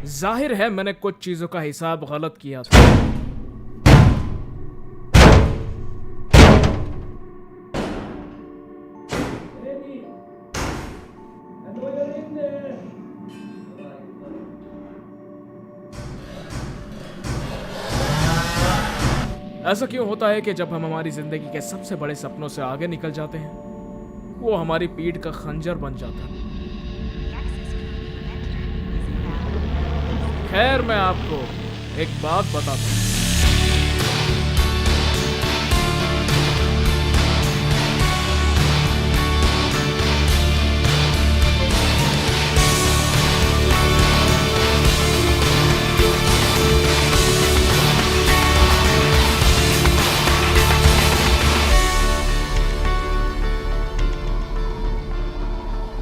जाहिर है मैंने कुछ चीजों का हिसाब गलत किया था। ऐसा क्यों होता है कि जब हम हमारी जिंदगी के सबसे बड़े सपनों से आगे निकल जाते हैं, वो हमारी पीठ का खंजर बन जाता है। खैर, मैं आपको एक बात बताता हूं।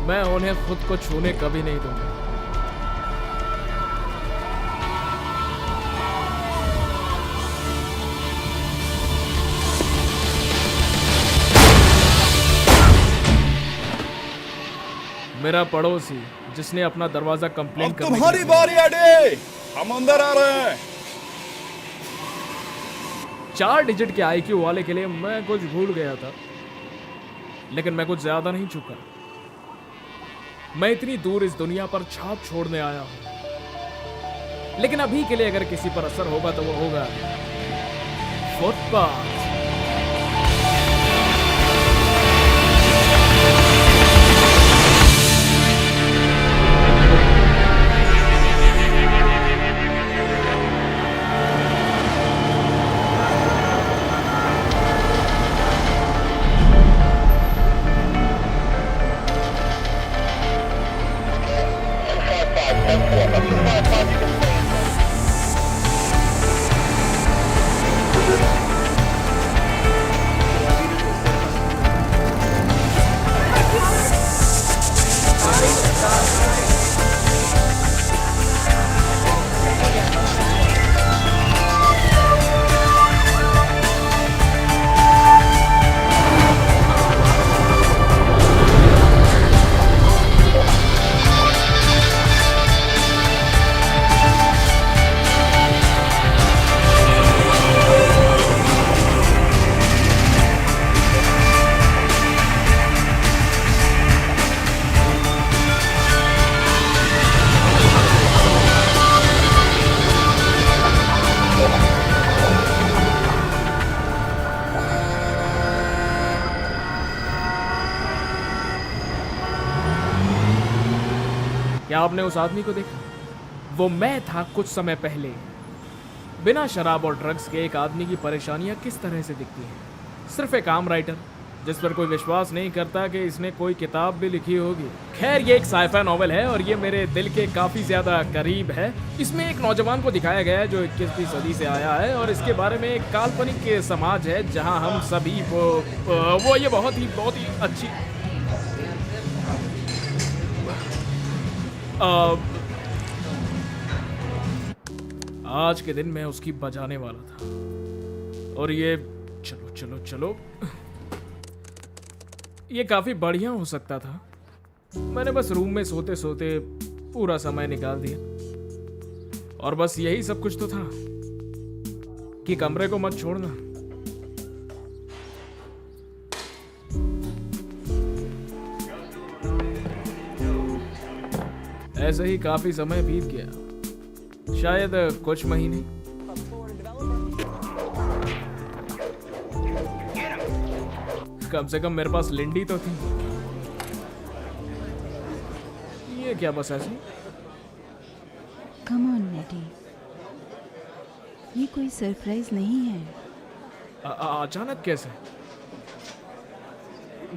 मैं उन्हें खुद को छूने कभी नहीं दूंगा। मेरा पड़ोसी जिसने अपना दरवाजा कंप्लेंट करने तुम्हारी बारी एडी, हम अंदर आ रहे हैं। 4 डिजिट के आईक्यू वाले के लिए मैं कुछ भूल गया था, लेकिन मैं कुछ ज्यादा नहीं चुका। मैं इतनी दूर इस दुनिया पर छाप छोड़ने आया हूं, लेकिन अभी के लिए अगर किसी पर असर होगा तो वो होगा फुटपाथ। क्या आपने उस आदमी को देखा? वो मैं था कुछ समय पहले। बिना शराब और ड्रग्स के एक आदमी की परेशानियां किस तरह से दिखती हैं। सिर्फ एक आम राइटर जिस पर कोई विश्वास नहीं करता कि इसने कोई किताब भी लिखी होगी। खैर, ये एक साइफाई नॉवेल है और ये मेरे दिल के काफ़ी ज़्यादा करीब है। इसमें एक नौजवान को दिखाया गया है जो 21वीं सदी से आया है और इसके बारे में एक काल्पनिक समाज है जहां हम सभी ये बहुत ही अच्छी आज के दिन मैं उसकी बजाने वाला था और ये चलो चलो चलो ये काफी बढ़िया हो सकता था। मैंने बस रूम में सोते सोते पूरा समय निकाल दिया और बस यही सब कुछ तो था कि कमरे को मत छोड़ना। ऐसे ही काफी समय बीत गया, शायद कुछ महीने। कम से कम मेरे पास लिंडी तो थी। ये क्या बस ऐसे? कम ऑन नेटी, ये कोई सरप्राइज नहीं है। अचानक कैसे?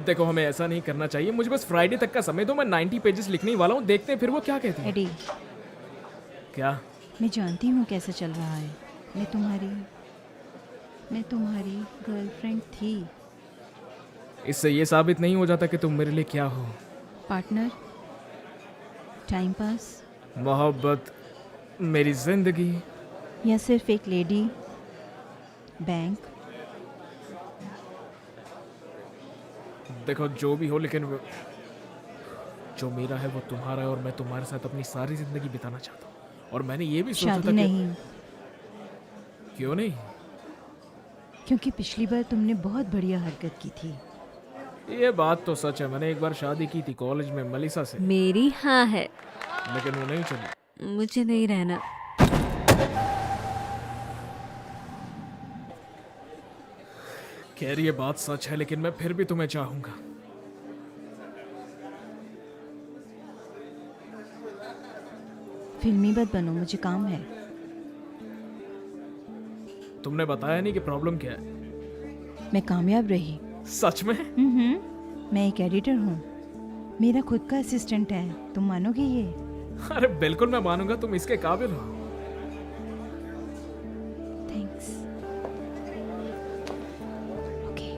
देखो, हमें ऐसा नहीं करना चाहिए। मुझे बस फ्राइडे तक का समय दो। मैं 90 पेजेस लिखने वाला हूँ, देखते हैं फिर वो क्या कहती है। एडी, क्या? मैं जानती हूँ कैसे चल रहा है। मैं तुम्हारी गर्लफ्रेंड थी। इससे ये साबित नहीं हो जाता कि तुम मेरे लिए क्या हो। पार्टनर, टाइम पास, मोहब्बत, मेरी जिंदगी, या सिर्फ एक लेडी, बैंक। देखो, जो भी हो, लेकिन जो मेरा है वो तुम्हारा है और मैं तुम्हारे साथ अपनी सारी जिंदगी बिताना चाहता हूँ। और मैंने ये भी सोचा शादी था कि नहीं, क्यों नहीं। क्योंकि पिछली बार तुमने बहुत बढ़िया हरकत की थी। ये बात तो सच है, मैंने एक बार शादी की थी कॉलेज में मलिसा से, मेरी हाँ है, लेकिन वो नहीं चली। मुझे नहीं रहना। खैर ये बात सच है, लेकिन मैं फिर भी तुम्हें चाहूंगा। फिल्मी मत बनो, मुझे काम है। तुमने बताया नहीं कि प्रॉब्लम क्या है। मैं कामयाब रही। सच में? मैं एक एडिटर हूँ, मेरा खुद का असिस्टेंट है। तुम मानोगे ये? अरे बिल्कुल मैं मानूंगा, तुम इसके काबिल हो। थैंक्स। ओके।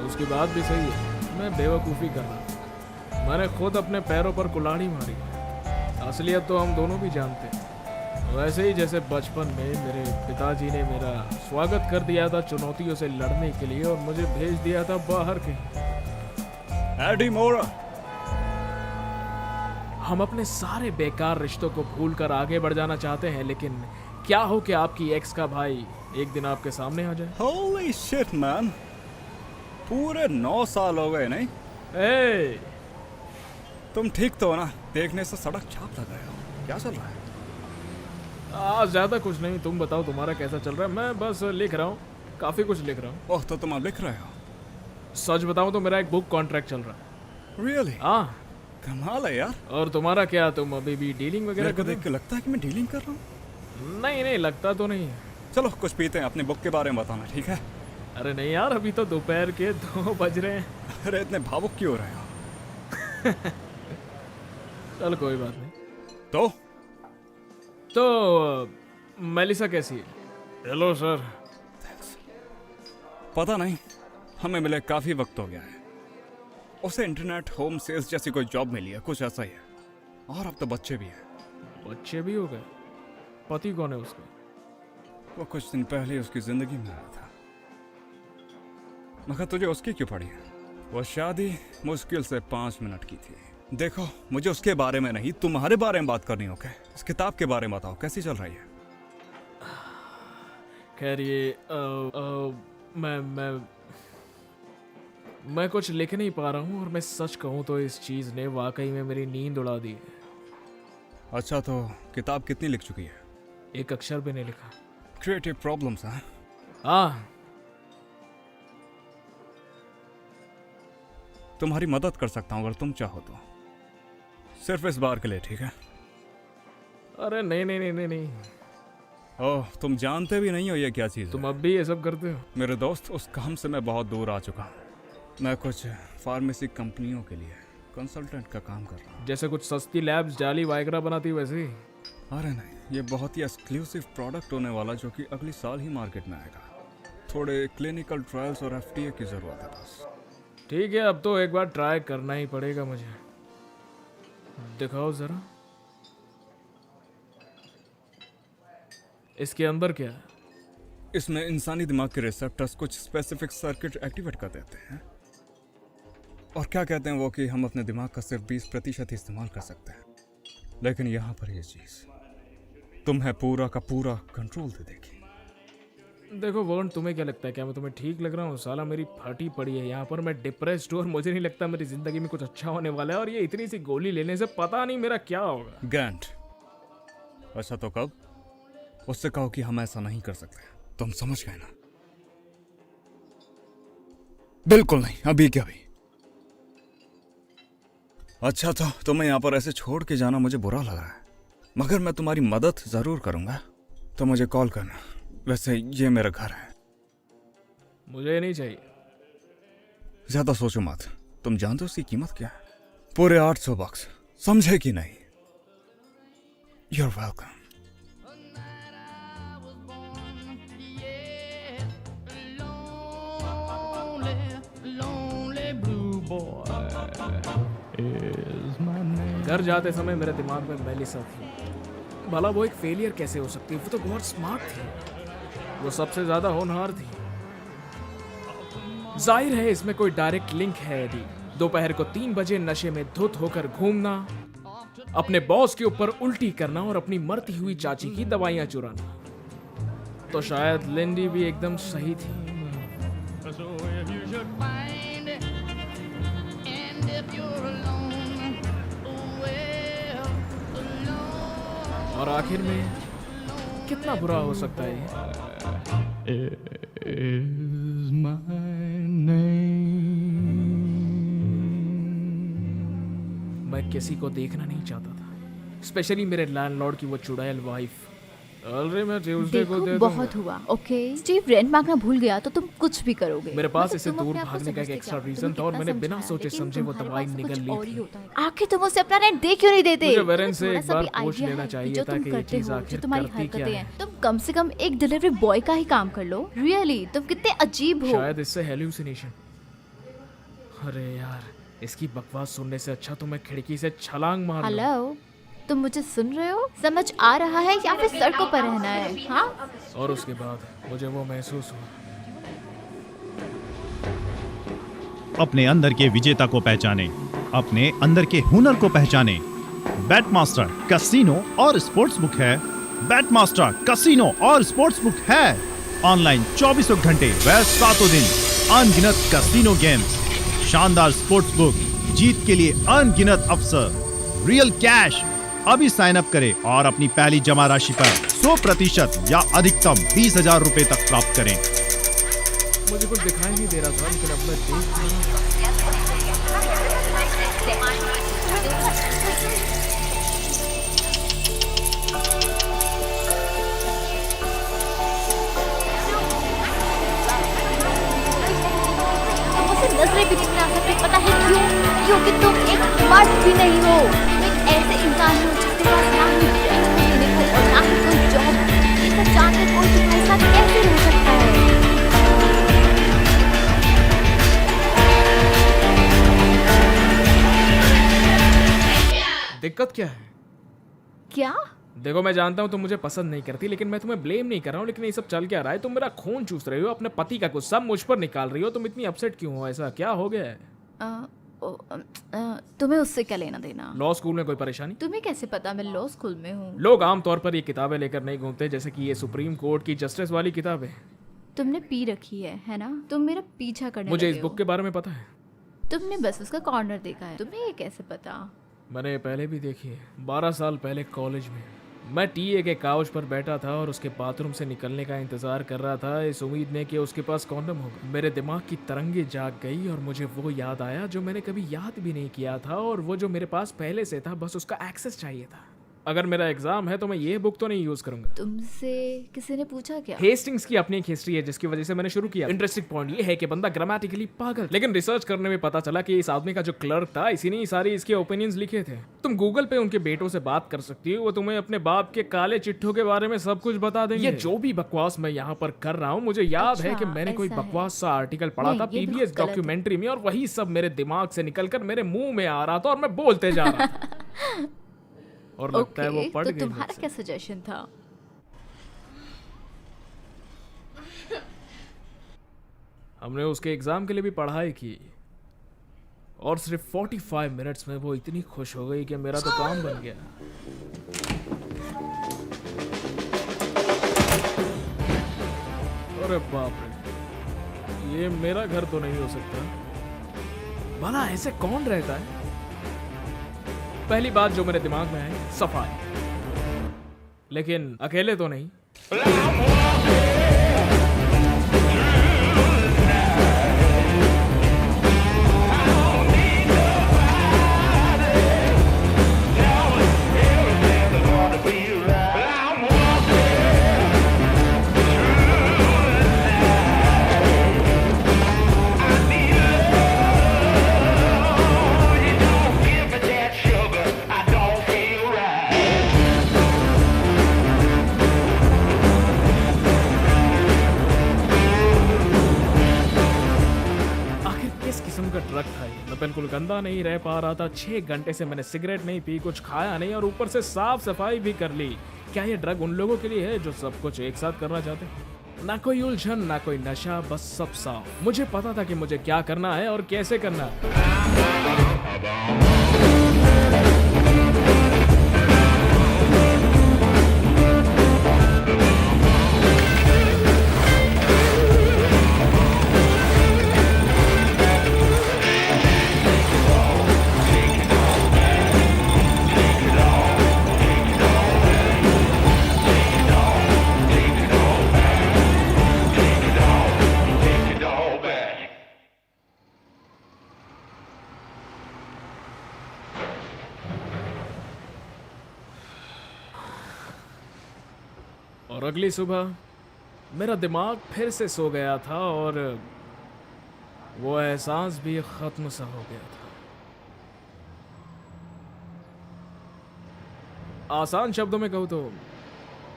उसकी बात भी सही है, मैं बेवकूफ़ी कर रहा। मैंने खुद अपने पैरों पर कुल्हाड़ी मारी। असलियत तो हम दोनों भी जानते हैं। वैसे ही जैसे बचपन में मेरे पिताजी ने मेरा स्वागत कर दिया था चुनौतियों से लड़ने के लिए और मुझे भेज दिया था बाहर कहीं। एडी मोरा, हम अपने सारे बेकार रिश्तों को भूलकर आगे बढ़ जाना चाहते हैं, लेकिन क्या हो कि आपकी एक्स का भाई एक दिन आपके सामने आ जाए। होली शिट मैन, पूरे 9 साल हो गए नहीं? ए, तुम ठीक तो हो ना? देखने से सड़क छाप लग रहे हो। क्या चल रहा है? ज्यादा कुछ नहीं, तुम बताओ तुम्हारा कैसा चल रहा है। मैं बस लिख रहा हूँ, काफी कुछ लिख रहा हूँ। ओह, तो तुम अब लिख रहे हो? सच बताऊँ तो मेरा एक बुक कॉन्ट्रैक्ट चल रहा है। रियली? हाँ। कमाल है यार। और तुम्हारा क्या, तुम अभी भी डीलिंग वगैरह मेरे को कर रहे देख के लगता है कि मैं डीलिंग कर रहा हूँ। हो? नहीं नहीं, लगता तो नहीं है। चलो कुछ पीते हैं, अपनी बुक के बारे में बताना, ठीक है? अरे नहीं यार, अभी तो दोपहर के 2 बज रहे हैं। अरे इतने भावुक क्यों हो रहे हो? चल कोई बात नहीं। तो मेलिसा कैसी है? Hello sir. पता नहीं, हमें मिले काफी वक्त हो गया है। उसे इंटरनेट होम सेल्स जैसी कोई जॉब मिली है, कुछ ऐसा ही है। और अब तो बच्चे भी हैं। बच्चे भी हो गए? पति कौन है उसका? वो कुछ दिन पहले उसकी जिंदगी में आया था। मगर तुझे उसकी क्यों पड़ी है? वो शादी मुश्किल से 5 मिनट की थी। देखो, मुझे उसके बारे में नहीं, तुम्हारे बारे में बात करनी हो। क्या इस किताब के बारे में बताओ, कैसी चल रही है? खैर ये मैं कुछ लिख नहीं पा रहा हूँ, और मैं सच कहूँ तो इस चीज़ ने वाकई में मेरी नींद उड़ा दी है। अच्छा, तो किताब कितनी लिख चुकी है? एक अक्षर भी नहीं लिखा। क्रिएटिव प्रॉब्लम्स हैं। हाँ। तुम्हारी मदद कर सकता हूँ अगर तुम चाहो तो, सिर्फ इस बार के लिए, ठीक है? अरे नहीं नहीं नहीं नहीं नहीं, ओह, तुम जानते भी नहीं हो ये क्या चीज़ तुम है। अब भी ये सब करते हो? मेरे दोस्त, उस काम से मैं बहुत दूर आ चुका हूँ। मैं कुछ फार्मेसी कंपनियों के लिए कंसल्टेंट का काम कर रहा हूँ। जैसे कुछ सस्ती लैब्स जाली वाइग्रा बनाती वैसे ही? अरे नहीं, ये बहुत ही एक्सक्लूसिव प्रोडक्ट होने वाला, जो कि अगले साल ही मार्केट में आएगा। थोड़े क्लिनिकल ट्रायल्स और FDA की ज़रूरत है बस। ठीक है, अब तो एक बार ट्राई करना ही पड़ेगा मुझे। दिखाओ जरा, इसके अंदर क्या है? इसमें इंसानी दिमाग के रिसेप्टर्स कुछ स्पेसिफिक सर्किट एक्टिवेट कर देते हैं, और क्या कहते हैं वो कि हम अपने दिमाग का सिर्फ 20% इस्तेमाल कर सकते हैं। लेकिन यहाँ पर ये चीज़ तुम्हें पूरा का पूरा कंट्रोल दे देगी। देखो वरुण, तुम्हें क्या लगता है, क्या मैं तुम्हें ठीक लग रहा हूँ? साला मेरी फटी पड़ी है यहाँ पर, मैं डिप्रेस्ड हूँ और मुझे नहीं लगता मेरी जिंदगी में कुछ अच्छा होने वाला है, और ये इतनी सी गोली लेने से पता नहीं मेरा क्या होगा। गैंट, अच्छा तो कब? उससे कहो कि हम ऐसा नहीं कर सकते। तुम समझ गए ना? बिल्कुल नहीं, अभी क्या भी। अच्छा, तो तुम्हें यहाँ पर ऐसे छोड़ के जाना मुझे बुरा लग रहा है, मगर मैं तुम्हारी मदद जरूर करूंगा, तो मुझे कॉल करना। वैसे ये मेरा घर है। मुझे नहीं चाहिए। ज्यादा सोचो मत। तुम जानते हो उसकी कीमत क्या है? पूरे 800 बक्स, समझे कि नहीं? You're welcome. घर जाते समय मेरे दिमाग में मेलिसा थी। भला वो एक फेलियर कैसे हो सकती है? वो तो बहुत स्मार्ट थी, वो सबसे ज्यादा होनहार थी। जाहिर है इसमें कोई डायरेक्ट लिंक है यदि दोपहर को 3 बजे नशे में धुत होकर घूमना, अपने बॉस के ऊपर उल्टी करना और अपनी मरती हुई चाची की दवाइयां चुराना, तो शायद लिंडी भी एकदम सही थी। So if you should find it, and if you're alone, well, alone और आखिर में कितना बुरा हो सकता है ये? is my name. मैं किसी को देखना नहीं चाहता था, स्पेशली मेरे लैंडलॉर्ड की वो चुड़ैल वाइफ। अरे मैं ट्यूसडे को देखो दे बहुत दूंगा। हुआ। ओके स्टीव, रेंट मांगना भूल गया तो तुम कुछ भी करोगे। मेरे पास मतलब इसे तुम दूर अपने आप को भागने का एक समझते एक्स्ट्रा क्या? रीजन तुम्हें था और कितना मैंने बिना समझाया, सोचे लेकिन समझे वो तुम्हारे दवाई पास निगल कुछ ली और ही थी। होता है। आखिर तुम उसे अपना रेंट दे क्यों नहीं देते? मुझे वेरेन से थोड़ा एक सा बार भी पूछ idea लेना है चाहिए जो था तुम कि ये करते चीज़ हो, आखिर जो तुम्हारी करती क्या हरकतें है। हैं। तुम कम से कम एक डिलीवरी बॉय का ही काम कर लो। रियली तुम कितने अजीब हो। शायद इससे हेल्यूसिनेशन। अरे यार, इसकी बकवास सुनने से अच्छा तो मैं खिड़की से छलांग मार लूं। हेलो, तुम मुझे सुन रहे हो? समझ आ रहा है या फिर सड़कों पर रहना है? हाँ, और उसके बाद मुझे वो महसूस हुआ। अपने अंदर के विजेता को पहचाने, अपने अंदर के हुनर को पहचाने। बैटमास्टर कैसीनो और स्पोर्ट्स बुक है। बैटमास्टर कैसीनो और स्पोर्ट्स बुक है ऑनलाइन 24 घंटे व 7 दिन। अनगिनत कैसीनो गेम्स, शानदार स्पोर्ट्स बुक, जीत के लिए अनगिनत अवसर, रियल कैश। अभी साइन अप करें और अपनी पहली जमा राशि पर 100% या अधिकतम 20,000 रुपए तक प्राप्त करें। मुझे कुछ दिखाई नहीं दे रहा था, लेकिन अब मैं देख रहा हूं। तुम उसे नजरें भी नहीं बना सकते। पता है क्यों? क्योंकि तुम एक मर्द भी नहीं हो। तुम एक ऐसे इंसान हो जिसके पास ना ही रेंट देने को और ना ही कोई जॉब। इतना जानते कोई तुम्हारे साथ कैसे रह सकता है? दिक्कत क्या है? क्या? देखो, मैं जानता हूँ तुम मुझे पसंद नहीं करती, लेकिन मैं तुम्हें ब्लेम नहीं कर रहा हूँ। लेकिन ये सब चल क्या रहा है? तुम मेरा खून चूस रही हो, अपने पति का गुस्सा मुझ पर निकाल रही हो। तुम इतनी अपसेट क्यों हो? ऐसा क्या हो गया है? तुम्हें उससे क्या लेना देना? लॉ स्कूल में कोई परेशानी? तुम्हें कैसे पता मैं लॉ स्कूल में हूँ? लोग आमतौर पर ये किताबें लेकर नहीं घूमते, जैसे कि ये सुप्रीम कोर्ट की जस्टिस वाली किताबें। तुमने पी रखी है ना? तुम मेरा पीछा करने मुझे लगे इस हो। बुक के बारे में पता है। तुमने बस उसका कॉर्नर देखा है। तुम्हें ये कैसे पता? मैंने ये पहले भी देखी है। 12 साल पहले कॉलेज में मैं टीए के काउच पर बैठा था और उसके बाथरूम से निकलने का इंतजार कर रहा था, इस उम्मीद में कि उसके पास कॉन्डम होगा। मेरे दिमाग की तरंगे जाग गई और मुझे वो याद आया जो मैंने कभी याद भी नहीं किया था, और वो जो मेरे पास पहले से था, बस उसका एक्सेस चाहिए था। अगर मेरा एग्जाम है तो मैं ये बुक तो नहीं यूज करूंगा। तुमसे किसी ने पूछा क्या? हेस्टिंग्स की अपनी एक हिस्ट्री है जिसकी वजह से मैंने शुरू किया। इंटरेस्टिंग पॉइंट ये है कि बंदा ग्रामेटिकली पागल, लेकिन रिसर्च करने में पता चला कि इस आदमी का जो क्लर्क था, इसी ने सारी इसके ओपिनियंस लिखे थे। तुम गूगल पे उनके बेटों से बात कर सकती हो, वो तुम्हें अपने बाप के काले चिट्ठों के बारे में सब कुछ बता देंगे। ये जो भी बकवास मैं यहाँ पर कर रहा हूँ, मुझे याद है कि अच्छा, मैंने कोई ऐसा है। बकवास सा आर्टिकल पढ़ा नहीं, था ये पीबीएस बहुत गलत है। डॉक्यूमेंट्री में, और वही सब मेरे दिमाग से निकलकर मेरे मुंह में आ रहा था और मैं बोलते जा रहा था। और लगता है वो ओके, पढ़ तो गई तुम्हारा मुझसे। क्या सजेशन था? हमने उसके एग्जाम के लिए भी पढ़ाई की, और सिर्फ 45 मिनट्स में वो इतनी खुश हो गई कि मेरा तो काम बन गया। अरे बाप रे, ये मेरा घर तो नहीं हो सकता। भला ऐसे कौन रहता है? पहली बात जो मेरे दिमाग में आई, सफाई। लेकिन अकेले तो नहीं। का ड्रग था ये। मैं बिल्कुल गंदा नहीं रह पा रहा था। 6 घंटे से मैंने सिगरेट नहीं पी, कुछ खाया नहीं, और ऊपर से साफ सफाई भी कर ली। क्या ये ड्रग उन लोगों के लिए है जो सब कुछ एक साथ करना चाहते हैं? ना कोई उलझन, ना कोई नशा, बस सब साफ। मुझे पता था कि मुझे क्या करना है और कैसे करना है। और अगली सुबह मेरा दिमाग फिर से सो गया था और वो एहसास भी खत्म सा हो गया था। आसान शब्दों में कहूँ तो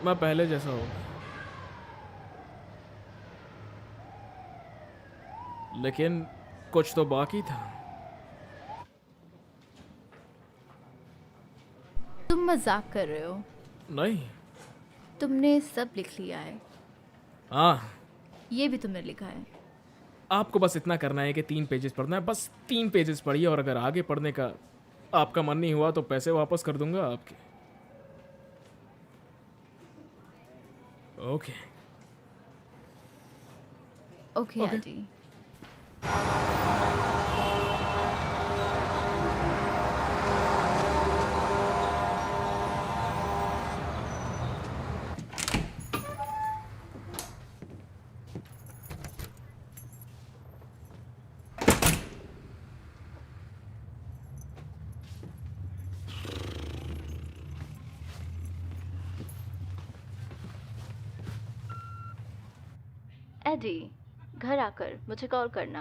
मैं पहले जैसा हो गया, लेकिन कुछ तो बाकी था। तुम मजाक कर रहे हो? नहीं। तुमने सब लिख लिया है? हाँ, ये भी तुमने लिखा है? आपको बस इतना करना है कि 3 पेजेस पढ़ना है, बस 3 पेजेस पढ़िए, और अगर आगे पढ़ने का आपका मन नहीं हुआ तो पैसे वापस कर दूंगा आपके। ओके। Okay okay. आदि। एडी, घर आकर मुझे कॉल करना।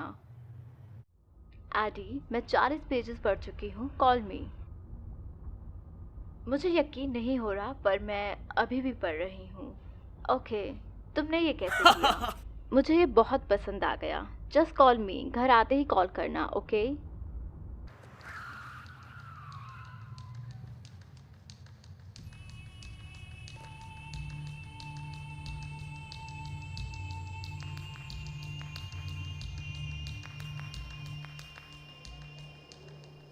एडी, मैं 40 पेजेस पढ़ चुकी हूँ, कॉल मी। मुझे यकीन नहीं हो रहा पर मैं अभी भी पढ़ रही हूँ। ओके, तुमने ये कैसे किया? मुझे ये बहुत पसंद आ गया। जस्ट कॉल मी, घर आते ही कॉल करना, ओके?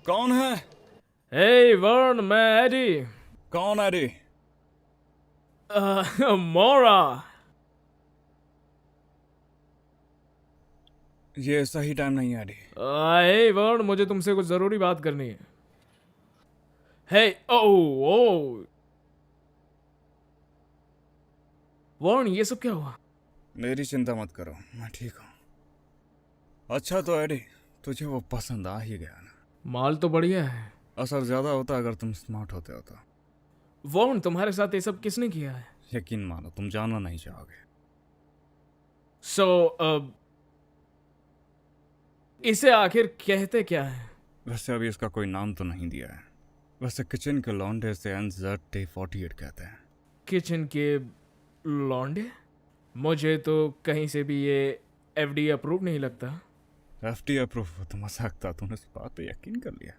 कौन है? हे वर्ण, मैं एडी। कौन है रे? मोरा। ये सही टाइम नहीं है रे। हे वर्ण, मुझे तुमसे कुछ जरूरी बात करनी है। हे ओ वर्ण, ये सब क्या हुआ? मेरी चिंता मत करो, मैं ठीक हूँ। अच्छा तो एडी, तुझे वो पसंद आ ही गया ना? माल तो बढ़िया है। असर ज्यादा होता अगर तुम स्मार्ट होते हो तो। वर्ण, तुम्हारे साथ ये सब किसने किया है? यकीन मानो, तुम जानना नहीं चाहोगे। सो इसे आखिर कहते क्या है? वैसे अभी इसका कोई नाम तो नहीं दिया है। वैसे किचन के लौंडे से NZ-48 कहते हैं। किचन के लौंडे? मुझे तो कहीं से भी ये FDA अप्रूव नहीं लगता। FD अप्रूव हो तो मजाक था, तूने इस बात पे यकीन कर लिया।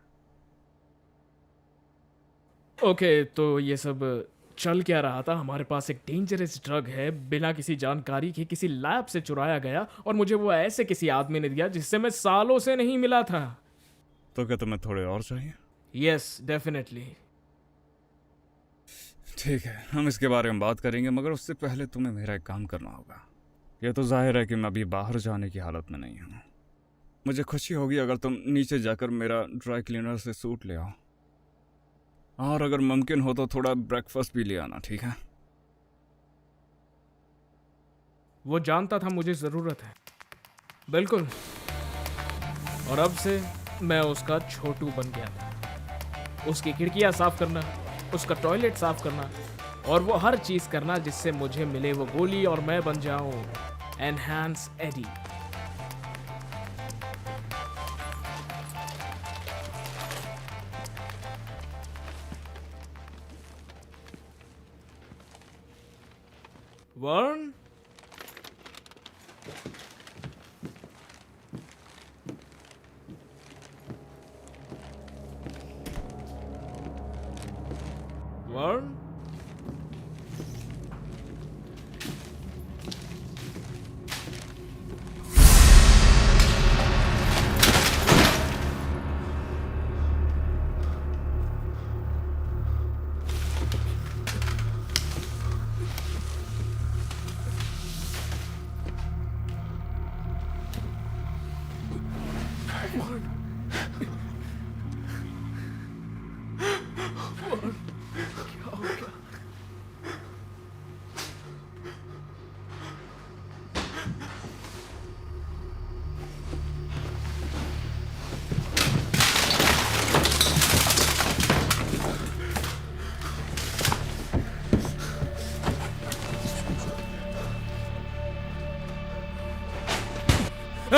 ओके, तो ये सब चल क्या रहा था? हमारे पास एक डेंजरस ड्रग है, बिना किसी जानकारी के किसी लैब से चुराया गया, और मुझे वो ऐसे किसी आदमी ने दिया जिससे मैं सालों से नहीं मिला था। तो क्या तुम्हें थोड़े और चाहिए? Yes, definitely. ठीक है, हम इसके बारे में बात करेंगे, मगर उससे पहले तुम्हें मेरा एक काम करना होगा। यह तो जाहिर है कि मैं अभी बाहर जाने की हालत में नहीं हूँ। मुझे खुशी होगी अगर तुम नीचे जाकर मेरा ड्राई क्लीनर से सूट ले आओ, और अगर मुमकिन हो तो थोड़ा ब्रेकफास्ट भी ले आना, ठीक है? वो जानता था मुझे ज़रूरत है, बिल्कुल। और अब से मैं उसका छोटू बन गया था। उसकी खिड़कियां साफ करना, उसका टॉयलेट साफ करना, और वो हर चीज़ करना जिससे मुझे मिले वो गोली और मैं बन जाऊं एनहांस एडी। वर्ण, वर्ण,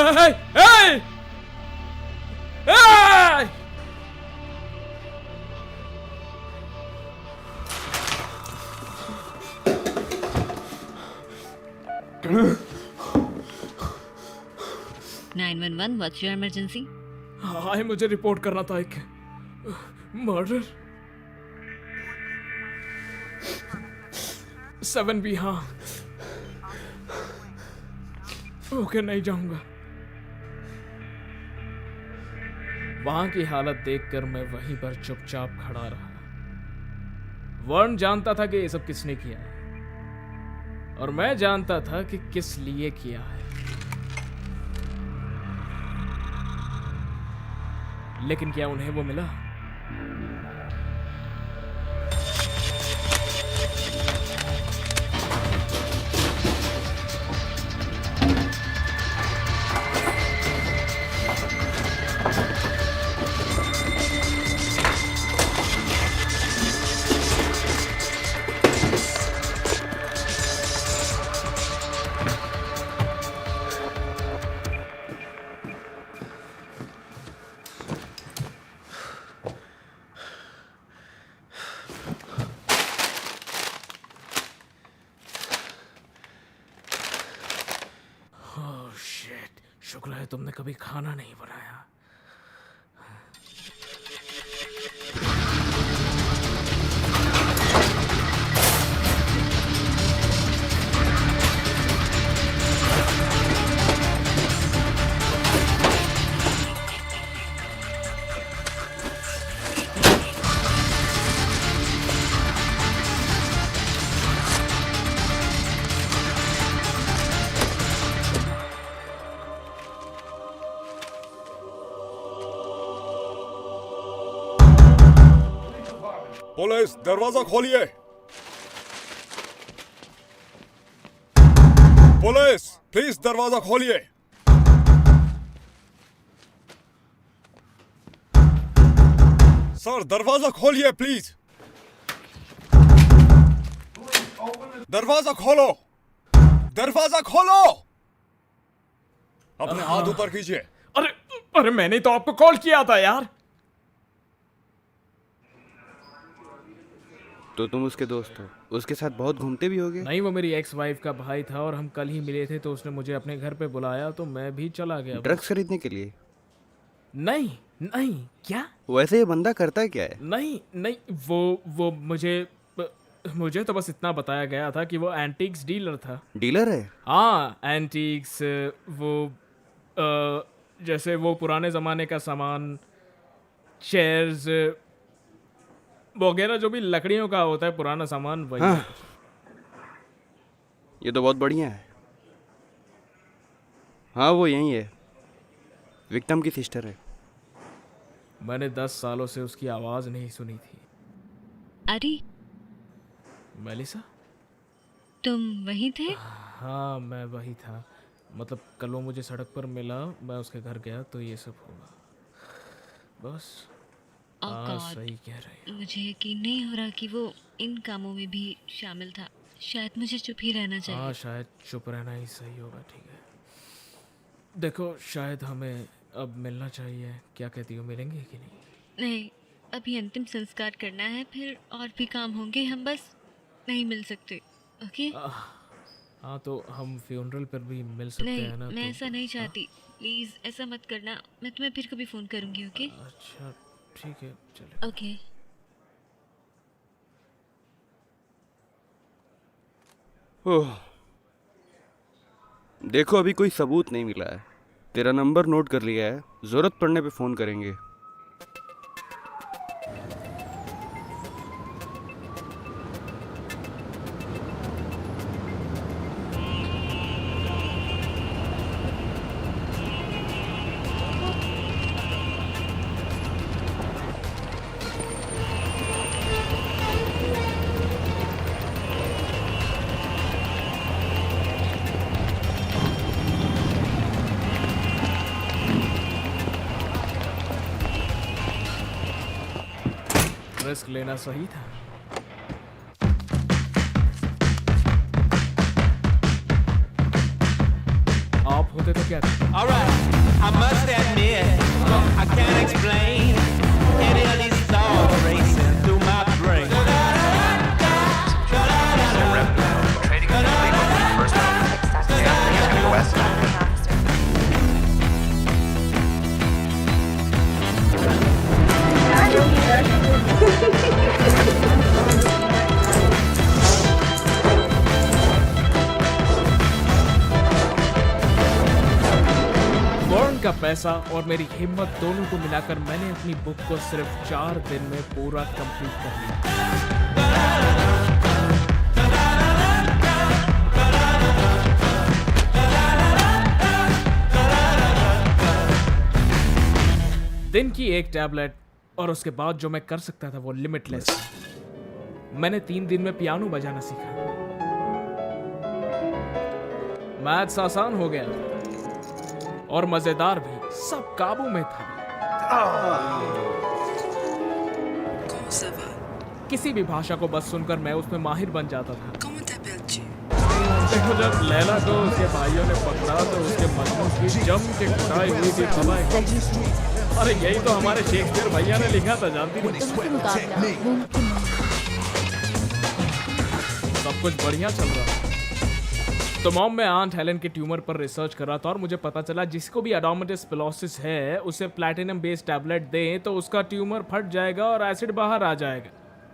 Hey! Hey! Hey! What's your emergency? हाय, मुझे रिपोर्ट करना था एक मर्डर। 7B, हाँ। ओके, नहीं जाऊंगा। वहां की हालत देखकर मैं वहीं पर चुपचाप खड़ा रहा। वर्ण जानता था कि ये सब किसने किया है, और मैं जानता था कि किस लिए किया है। लेकिन क्या उन्हें वो मिला? शुक्र है तुमने कभी खाना नहीं बनाया। पुलिस, दरवाजा खोलिए। पुलिस, प्लीज दरवाजा खोलिए। सर, दरवाजा खोलिए प्लीज। दरवाजा खोलो, दरवाजा खोलो। अपने हाथ ऊपर कीजिए। अरे अरे, मैंने तो आपको कॉल किया था यार। तो तुम उसके दोस्त हो, उसके साथ बहुत घूमते भी होगे? नहीं, वो मेरी एक्स वाइफ का भाई था और हम कल ही मिले थे, तो उसने मुझे अपने घर पे बुलाया तो मैं भी चला गया। ड्रग्स खरीदने के लिए? नहीं नहीं, क्या? वैसे ये बंदा करता क्या है? नहीं नहीं, वो मुझे तो बस इतना बताया गया था कि वो एंटीक्स डीलर था। डीलर है? हाँ, एंटीक्स, वो जैसे वो पुराने ज़माने का सामान, चेयर्स वगैरह, जो भी लकड़ियों का होता है पुराना सामान, वही। हाँ। ये तो बहुत बढ़िया है। हाँ, वो यही है, विक्टिम की सिस्टर है। मैंने 10 सालों से उसकी आवाज़ नहीं सुनी थी। अरे, मेलिसा? तुम वहीं थे? हाँ, मैं वही था। मतलब कल वो मुझे सड़क पर मिला, मैं उसके घर गया तो ये सब हुआ। बस। हाँ, सही कह रहे हैं। मुझे यकीन नहीं हो रहा कि वो इन कामों में भी शामिल था। शायद मुझे चुप ही रहना चाहिए। हाँ, शायद चुप रहना ही सही होगा। ठीक है, देखो, शायद हमें अब मिलना चाहिए। क्या कहती हो, मिलेंगे कि नहीं? नहीं, अभी अंतिम संस्कार करना है, फिर और भी काम होंगे, हम बस नहीं मिल सकते। ओके? हाँ, तो हम फ्यूनरल पर भी मिल सकते हैं ना? मैं ऐसा नहीं चाहती। प्लीज़ ऐसा मत करना। मैं तुम्हें फिर कभी फ़ोन करूँगी। ओके? अच्छा, ठीक है, चलो। ओके। ओह, देखो, अभी कोई सबूत नहीं मिला है। तेरा नंबर नोट कर लिया है, जरूरत पड़ने पे फोन करेंगे। रिस्क लेना सही था। आप होते तो क्या? All right. I must admit, I can't explain any of these thoughts racing through my brain. Warren का पैसा और मेरी हिम्मत दोनों को मिलाकर मैंने अपनी बुक को सिर्फ 4 दिन में पूरा कंप्लीट कर लिया। दिन की एक टैबलेट और उसके बाद जो मैं कर सकता था वो लिमिटलेस था। मैंने 3 दिन में पियानो बजाना सीखा। मैथ्स आसान हो गया और मजेदार भी, सब काबू में था। किसी भी भाषा को बस सुनकर मैं उसमें माहिर बन जाता था। देखो, जब लैला को उसके भाइयों ने पकड़ा तो उसके मजनू की जम के कुटाई हुई थी तबाही। अरे यही तो हमारे शेक्सपियर भैया ने लिखा था, जानती नहीं? सब कुछ बढ़िया चल रहा था। तो मॉम में आंट हेलेन के ट्यूमर पर रिसर्च कर रहा था और मुझे पता चला जिसको भी एडोमेटस पिलोसिस है उसे प्लैटिनम बेस्ड टैबलेट दें तो उसका ट्यूमर फट जाएगा और एसिड बाहर आ जाएगा।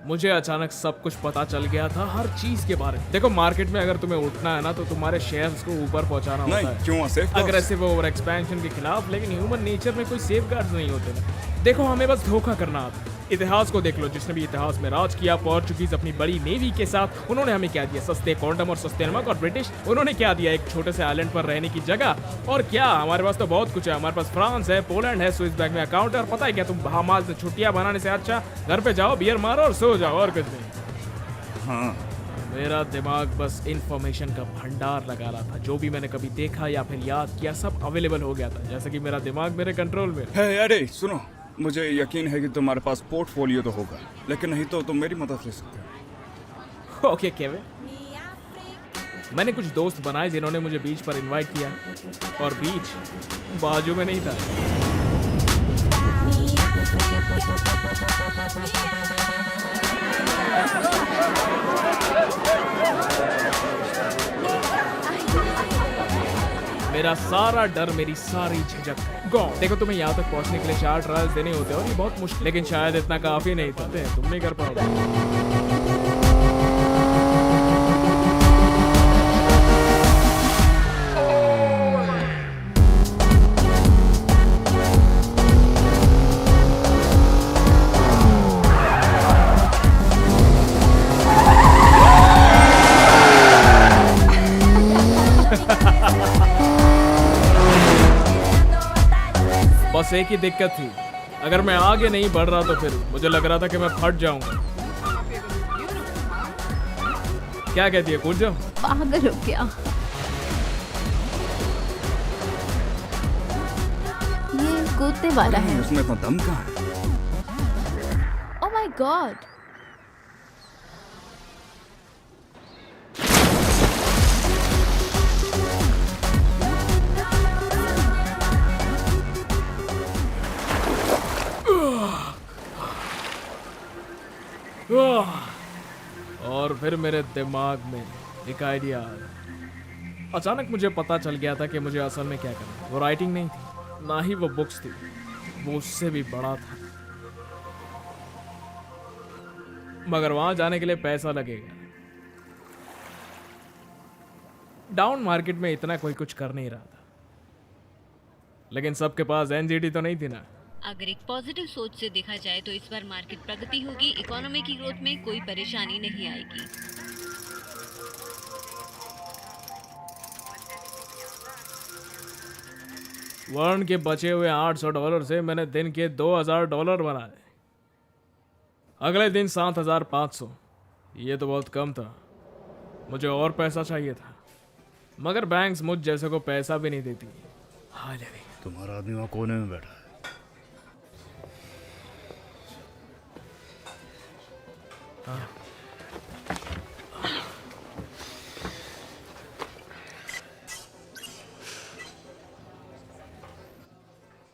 मुझे अचानक सब कुछ पता चल गया था, हर चीज के बारे में। देखो, मार्केट में अगर तुम्हें उठना है ना तो तुम्हारे शेयर्स को ऊपर पहुंचाना होता है। क्यों? अग्रेसिव ओवर एक्सपेंशन के खिलाफ, लेकिन ह्यूमन नेचर में कोई सेफगार्ड्स नहीं होते। देखो, हमें बस धोखा करना आता है। इतिहास को देख लो, जिसने भी इतिहास में राज किया, पोर्चुगीज अपनी बड़ी नेवी के साथ, उन्होंने हमें क्या दिया? सस्ते कॉन्डम और सस्ते नमक। और ब्रिटिश, उन्होंने क्या दिया? एक छोटे से आइलैंड पर रहने की जगह। और क्या, हमारे पास तो बहुत कुछ है। हमारे पास फ्रांस है, पोलैंड है, स्विस बैंक में अकाउंट है। और पता है क्या, तुम बहामास में छुट्टियां बनाने से अच्छा घर पे जाओ, बियर मारो और सो जाओ, और कुछ नहीं। हाँ, मेरा दिमाग बस इंफॉर्मेशन का भंडार लगा रहा था। जो भी मैंने कभी देखा या फिर याद किया, सब अवेलेबल हो गया था, जैसे कि मेरा दिमाग मेरे कंट्रोल में। है। अरे सुनो, मुझे यकीन है कि तुम्हारे पास पोर्टफोलियो तो होगा, लेकिन नहीं तो तुम मेरी मदद ले सकते हो। ओके केविन, मैंने कुछ दोस्त बनाए जिन्होंने मुझे बीच पर इनवाइट किया, और बीच बाजू में नहीं था। मेरा सारा डर, मेरी सारी झिझक गॉन। देखो, तुम्हें यहाँ तक पहुँचने के लिए 4 ट्रायल्स देने होते हैं और ये बहुत मुश्किल, लेकिन शायद इतना काफी नहीं था। तुम नहीं कर पाओगे। बस एक ही दिक्कत थी, अगर मैं आगे नहीं बढ़ रहा तो फिर मुझे लग रहा था कि मैं फट जाऊंगा। क्या कहती है, कूद जाऊं? पागल हो क्या? ये कूदने वाला है। उसमें इतना दम कहाँ है? Oh my God. और फिर मेरे दिमाग में एक आइडिया आया। अचानक मुझे पता चल गया था कि मुझे असल में क्या करना है। वो राइटिंग नहीं थी, ना ही वो बुक्स थी, वो उससे भी बड़ा था। मगर वहां जाने के लिए पैसा लगेगा। डाउन मार्केट में इतना कोई कुछ कर नहीं रहा था, लेकिन सबके पास एनजीटी तो नहीं थी ना। अगर एक पॉजिटिव सोच से देखा जाए तो इस बार मार्केट प्रगति होगी, इकोनॉमी की ग्रोथ में कोई परेशानी नहीं आएगी। वर्ण के बचे हुए $800 से मैंने दिन के $2000 बनाए। अगले दिन 7500। ये तो बहुत कम था, मुझे और पैसा चाहिए था, मगर बैंक्स मुझ जैसे को पैसा भी नहीं देती। हाँ लेवी, तुम्हारा आदमी वहाँ कोने में बैठा है।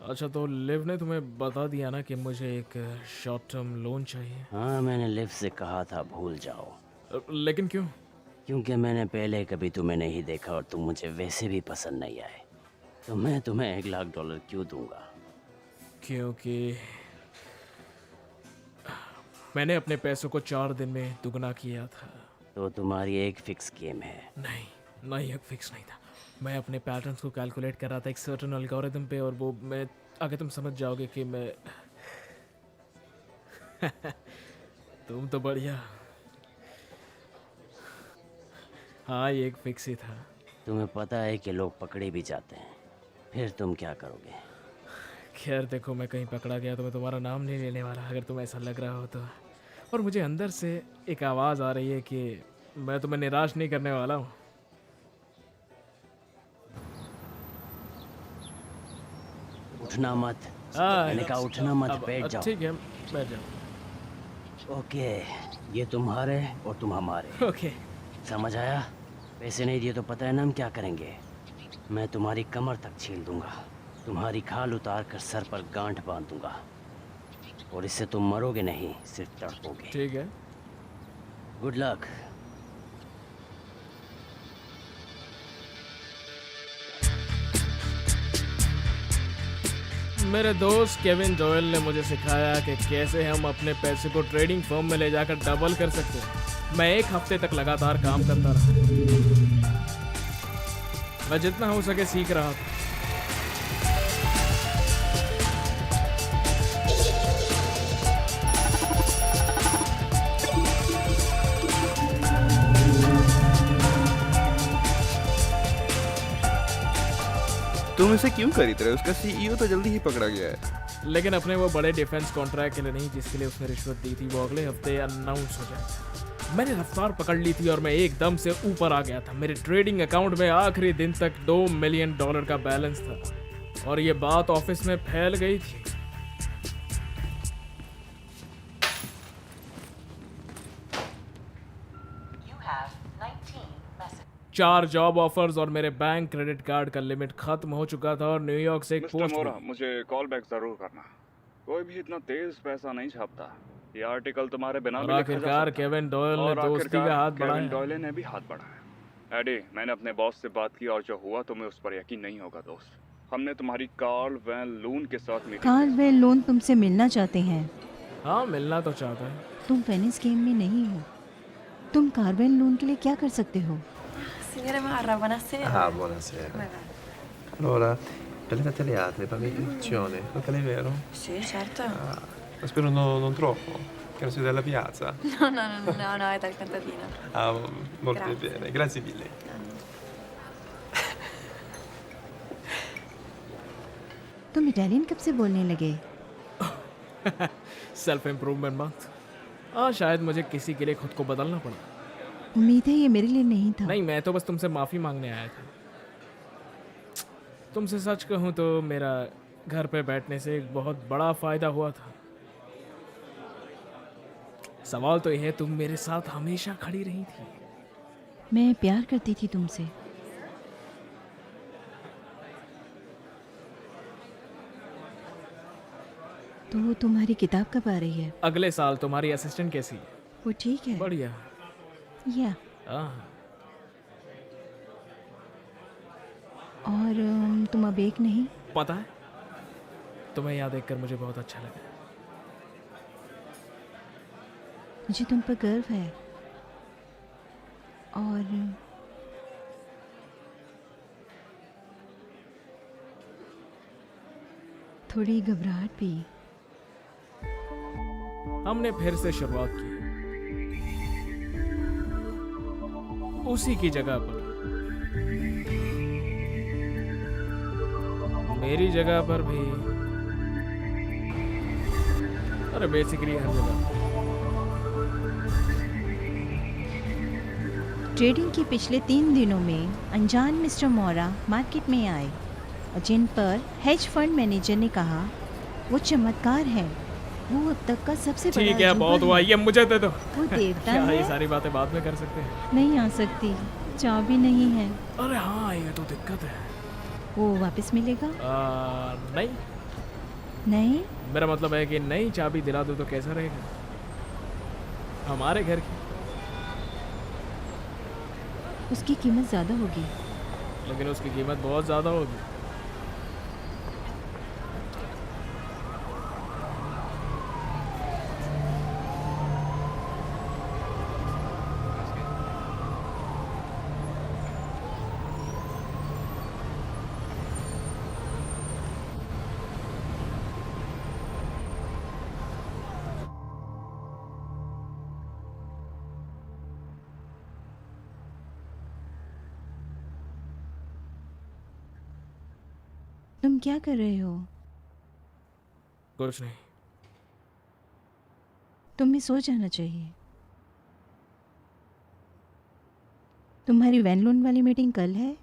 अच्छा, तो लिव ने तुम्हें बता दिया ना कि मुझे एक शॉर्ट टर्म लोन चाहिए? हाँ, मैंने लिव से कहा था भूल जाओ। लेकिन क्यों? क्योंकि मैंने पहले कभी तुम्हें नहीं देखा और तुम मुझे वैसे भी पसंद नहीं आए, तो मैं तुम्हें $1,00,000 क्यों दूंगा? क्योंकि मैंने अपने पैसों को 4 दिन में दुगना किया था। तो तुम्हारी एक फिक्स गेम है। नहीं, एक फिक्स नहीं था। मैं अपने पैटर्न्स को कैलकुलेट कर रहा था एक सर्टेन एल्गोरिथम पे, और वो मैं आगे तुम समझ जाओगे कि मैं तुम तो बढ़िया। हाँ, ये एक फिक्स ही था। तुम्हें पता है कि लोग पकड़े भी जाते हैं, फिर तुम क्या करोगे? खैर देखो, मैं कहीं पकड़ा गया तो मैं तुम्हारा नाम नहीं लेने वाला, अगर तुम्हें ऐसा लग रहा हो तो। और मुझे अंदर से एक आवाज़ आ रही है कि मैं तुम्हें निराश नहीं करने वाला हूँ। उठना मत। मैंने कहा उठना मत, बैठ जाओ। ठीक है, बैठ जाओ। ओके, ये तुम्हारे और तुम हमारे। ओके, समझ आया? पैसे नहीं दिए तो पता है ना हम क्या करेंगे? मैं तुम्हारी कमर तक छील दूंगा, तुम्हारी खाल उतार कर सर पर गांठ बांध दूंगा, और इससे तुम मरोगे नहीं, सिर्फ तड़पोगे। ठीक है। Good luck. मेरे दोस्त केविन डॉयल ने मुझे सिखाया कि कैसे हम अपने पैसे को ट्रेडिंग फर्म में ले जाकर डबल कर सकते हैं। मैं 1 हफ्ते तक लगातार काम करता रहा। मैं जितना हो सके सीख रहा था। तुम इसे क्यों खरीद रहे हो? उसका सीईओ तो जल्दी ही पकड़ा गया है। लेकिन अपने वो बड़े डिफेंस कॉन्ट्रैक्ट के लिए नहीं जिसके लिए उसने रिश्वत दी थी, वो अगले हफ्ते अनाउंस हो जाए। मैंने रफ्तार पकड़ ली थी और मैं एकदम से ऊपर आ गया था। मेरे ट्रेडिंग अकाउंट में आखिरी दिन तक $2 मिलियन का बैलेंस था, और ये बात ऑफिस में फैल गई थी। चार जॉब ऑफर्स और मेरे बैंक क्रेडिट कार्ड का लिमिट खत्म हो चुका था, और न्यूयॉर्क से एक मिस्टर पोस्ट मोरा, मुझे कॉल बैक जरूर करना। कोई भी इतना तेज पैसा नहीं छापता। ये आर्टिकल तुम्हारे बिना और भी लिखा जा आखिरकार सकता है। केविन डॉयल ने और दोस्ती आखिरकार का हाथ केविन बढ़ाया। डॉयल ने भी हाथ बढ़ाया। एडी, मैंने अपने बॉस से बात की और जो हुआ तुम्हें उस पर यकीन नहीं होगा दोस्त। हमने तुम्हारी कार्ल वैन लून के साथ मीटिंग कार्ल वैन लून तुमसे मिलना चाहते हैं। हाँ, मिलना तो चाहता है। तुम वेनिस गेम में नहीं हो। तुम कार्ल वैन लून के लिए क्या कर सकते हो? Signore Marra, buonasera. Ah, buonasera. Come va? Allora, per le tagliate, per l'introduzione, locale vero? Sì, certo. Ah, spero non troppo, che non sia della piazza. No, è dal contadino. Ah, molto Grazie. bene, grazie mille. तुम Italian कब से बोलने लगे? Self improvement month. हाँ, शायद मुझे किसी के लिए खुद को बदलना पड़ा। उम्मीद है ये मेरे लिए नहीं था। नहीं, मैं तो बस तुमसे माफ़ी मांगने आया था। तुमसे सच कहूँ तो मेरा घर पे बैठने से एक बहुत बड़ा फ़ायदा हुआ था। सवाल तो यह है, तुम मेरे साथ हमेशा खड़ी रही थी। मैं प्यार करती थी तुमसे। तो तुम्हारी किताब कब आ रही है? अगले साल। तुम्हारी असिस्टेंट कैसी है? वो ठीक है। बढ़िया। या और तुम अब एक नहीं? पता है, तुम्हें याद देखकर मुझे बहुत अच्छा लगा। मुझे तुम पर गर्व है, और थोड़ी घबराहट भी। हमने फिर से शुरुआत की, उसी की जगह पर, मेरी जगह पर भी, अरे बेसिकली हर जगह। ट्रेडिंग के पिछले 3 दिनों में अनजान मिस्टर मोरा मार्केट में आए, और जिन पर हेज फंड मैनेजर ने कहा वो चमत्कार है, वो अब तक का सबसे बड़ा ठीक है, बहुत हुआ, ये मुझे दे दो। वो देवता क्या है? ये सारी बातें बाद में कर सकते हैं? नहीं आ सकती, चाबी नहीं है। अरे हाँ, ये तो दिक्कत है। वो वापस मिलेगा? नहीं, नहीं, मेरा मतलब है कि नई चाबी दिला दो तो कैसा रहेगा? हमारे घर की। उसकी कीमत ज़्यादा होगी। लेकिन उसकी कीमत बहुत ज़्यादा होगी। तुम क्या कर रहे हो? कुछ नहीं। तुम्हें सो जाना चाहिए। तुम्हारी वैन लोन वाली मीटिंग कल है।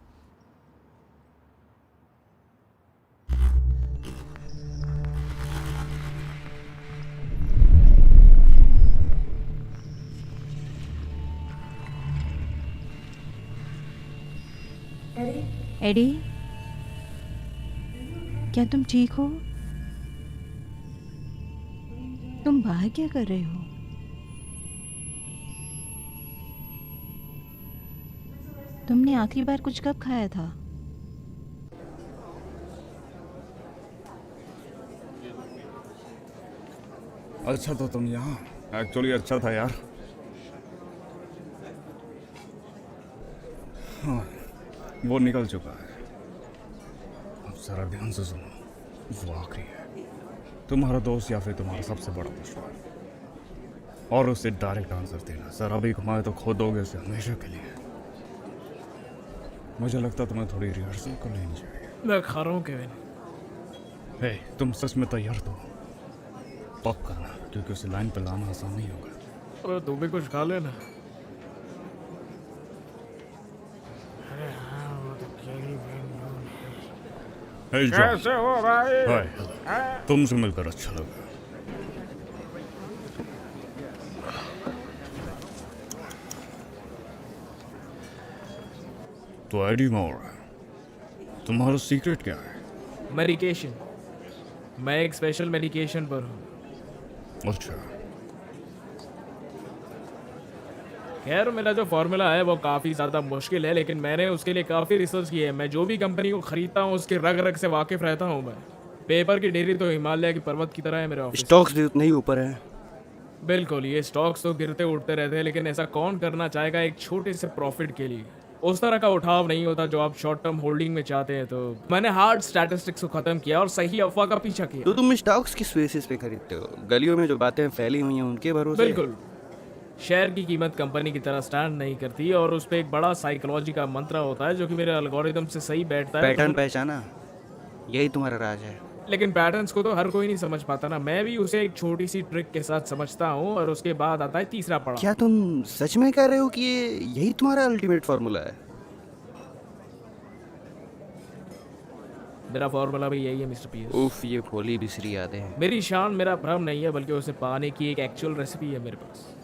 एडी, क्या तुम ठीक हो? तुम बाहर क्या कर रहे हो? तुमने आखिरी बार कुछ कब खाया था? अच्छा तो तुम यहाँ, एक्चुअली अच्छा था यार। हाँ, वो निकल चुका है। अब जरा ध्यान से सुनो, वो आखिरी है। तुम्हारा दोस्त या फिर तुम्हारा सबसे बड़ा दुश्मन, और उसे डायरेक्ट आंसर देना। जरा भी घुमाए तो खो दोगे उसे हमेशा के लिए। मुझे लगता तुम्हें थोड़ी रिहर्सल कर लेनी चाहिए। मैं खा रहा हूँ केविन। हे, तुम सच में तैयार तो पक करना, क्योंकि उसे लाइन पे लाना आसान नहीं होगा। और तू भी कुछ खा लेना। हे जॉन। कैसे हो भाई? हाय, हेलो। तुमसे मिलकर अच्छा लगा। तो एडी मोर, तुम्हारा सीक्रेट क्या है? मेडिकेशन। मैं एक स्पेशल मेडिकेशन पर हूँ। अच्छा, खैर मेरा जो फॉर्मूला है वो काफ़ी ज़्यादा मुश्किल है, लेकिन मैंने उसके लिए काफ़ी रिसर्च की है। मैं जो भी कंपनी को खरीदता हूँ उसके रग रग से वाकिफ़ रहता हूँ मैं। पेपर की डेयरी तो हिमालय की पर्वत की तरह है मेरे ऑफिस। स्टॉक्स भी उतने ही ऊपर है। बिल्कुल, ये स्टॉक्स तो गिरते उठते रहते हैं, लेकिन ऐसा कौन करना चाहेगा एक छोटे से प्रॉफिट के लिए? उस तरह का उठाव नहीं होता जो आप शॉर्ट टर्म होल्डिंग में चाहते हैं। तो मैंने हार्ड स्टैटिस्टिक्स को खत्म किया और सही अफवाह का पीछा किया। तो तुम स्टॉक्स किस बेसिस पे खरीदते हो? गलियों में जो बातें फैली हुई हैं उनके भरोसे? बिल्कुल। शेयर की कीमत कंपनी की तरह स्टैंड नहीं करती, और उस पर एक बड़ा साइकोलॉजी का मंत्र होता है जो कि मेरे एल्गोरिदम से सही बैठता है। पैटर्न पहचाना, यही तुम्हारा राज है। लेकिन पैटर्न्स को तो हर कोई नहीं समझ पाता ना। मैं भी उसे एक छोटी सी ट्रिक के साथ समझता हूँ, और उसके बाद आता है तीसरा पड़ाव। क्या तुम सच में कह रहे हो कि यही तुम्हारा अल्टीमेट फॉर्मूला है? मेरा फॉर्मूला भी यही है मिस्टर पीएस। उफ, ये भोली बिसरी यादें हैं। मेरी शान मेरा भ्रम नहीं है, बल्कि उसे पाने की एक एक्चुअल रेसिपी है मेरे पास।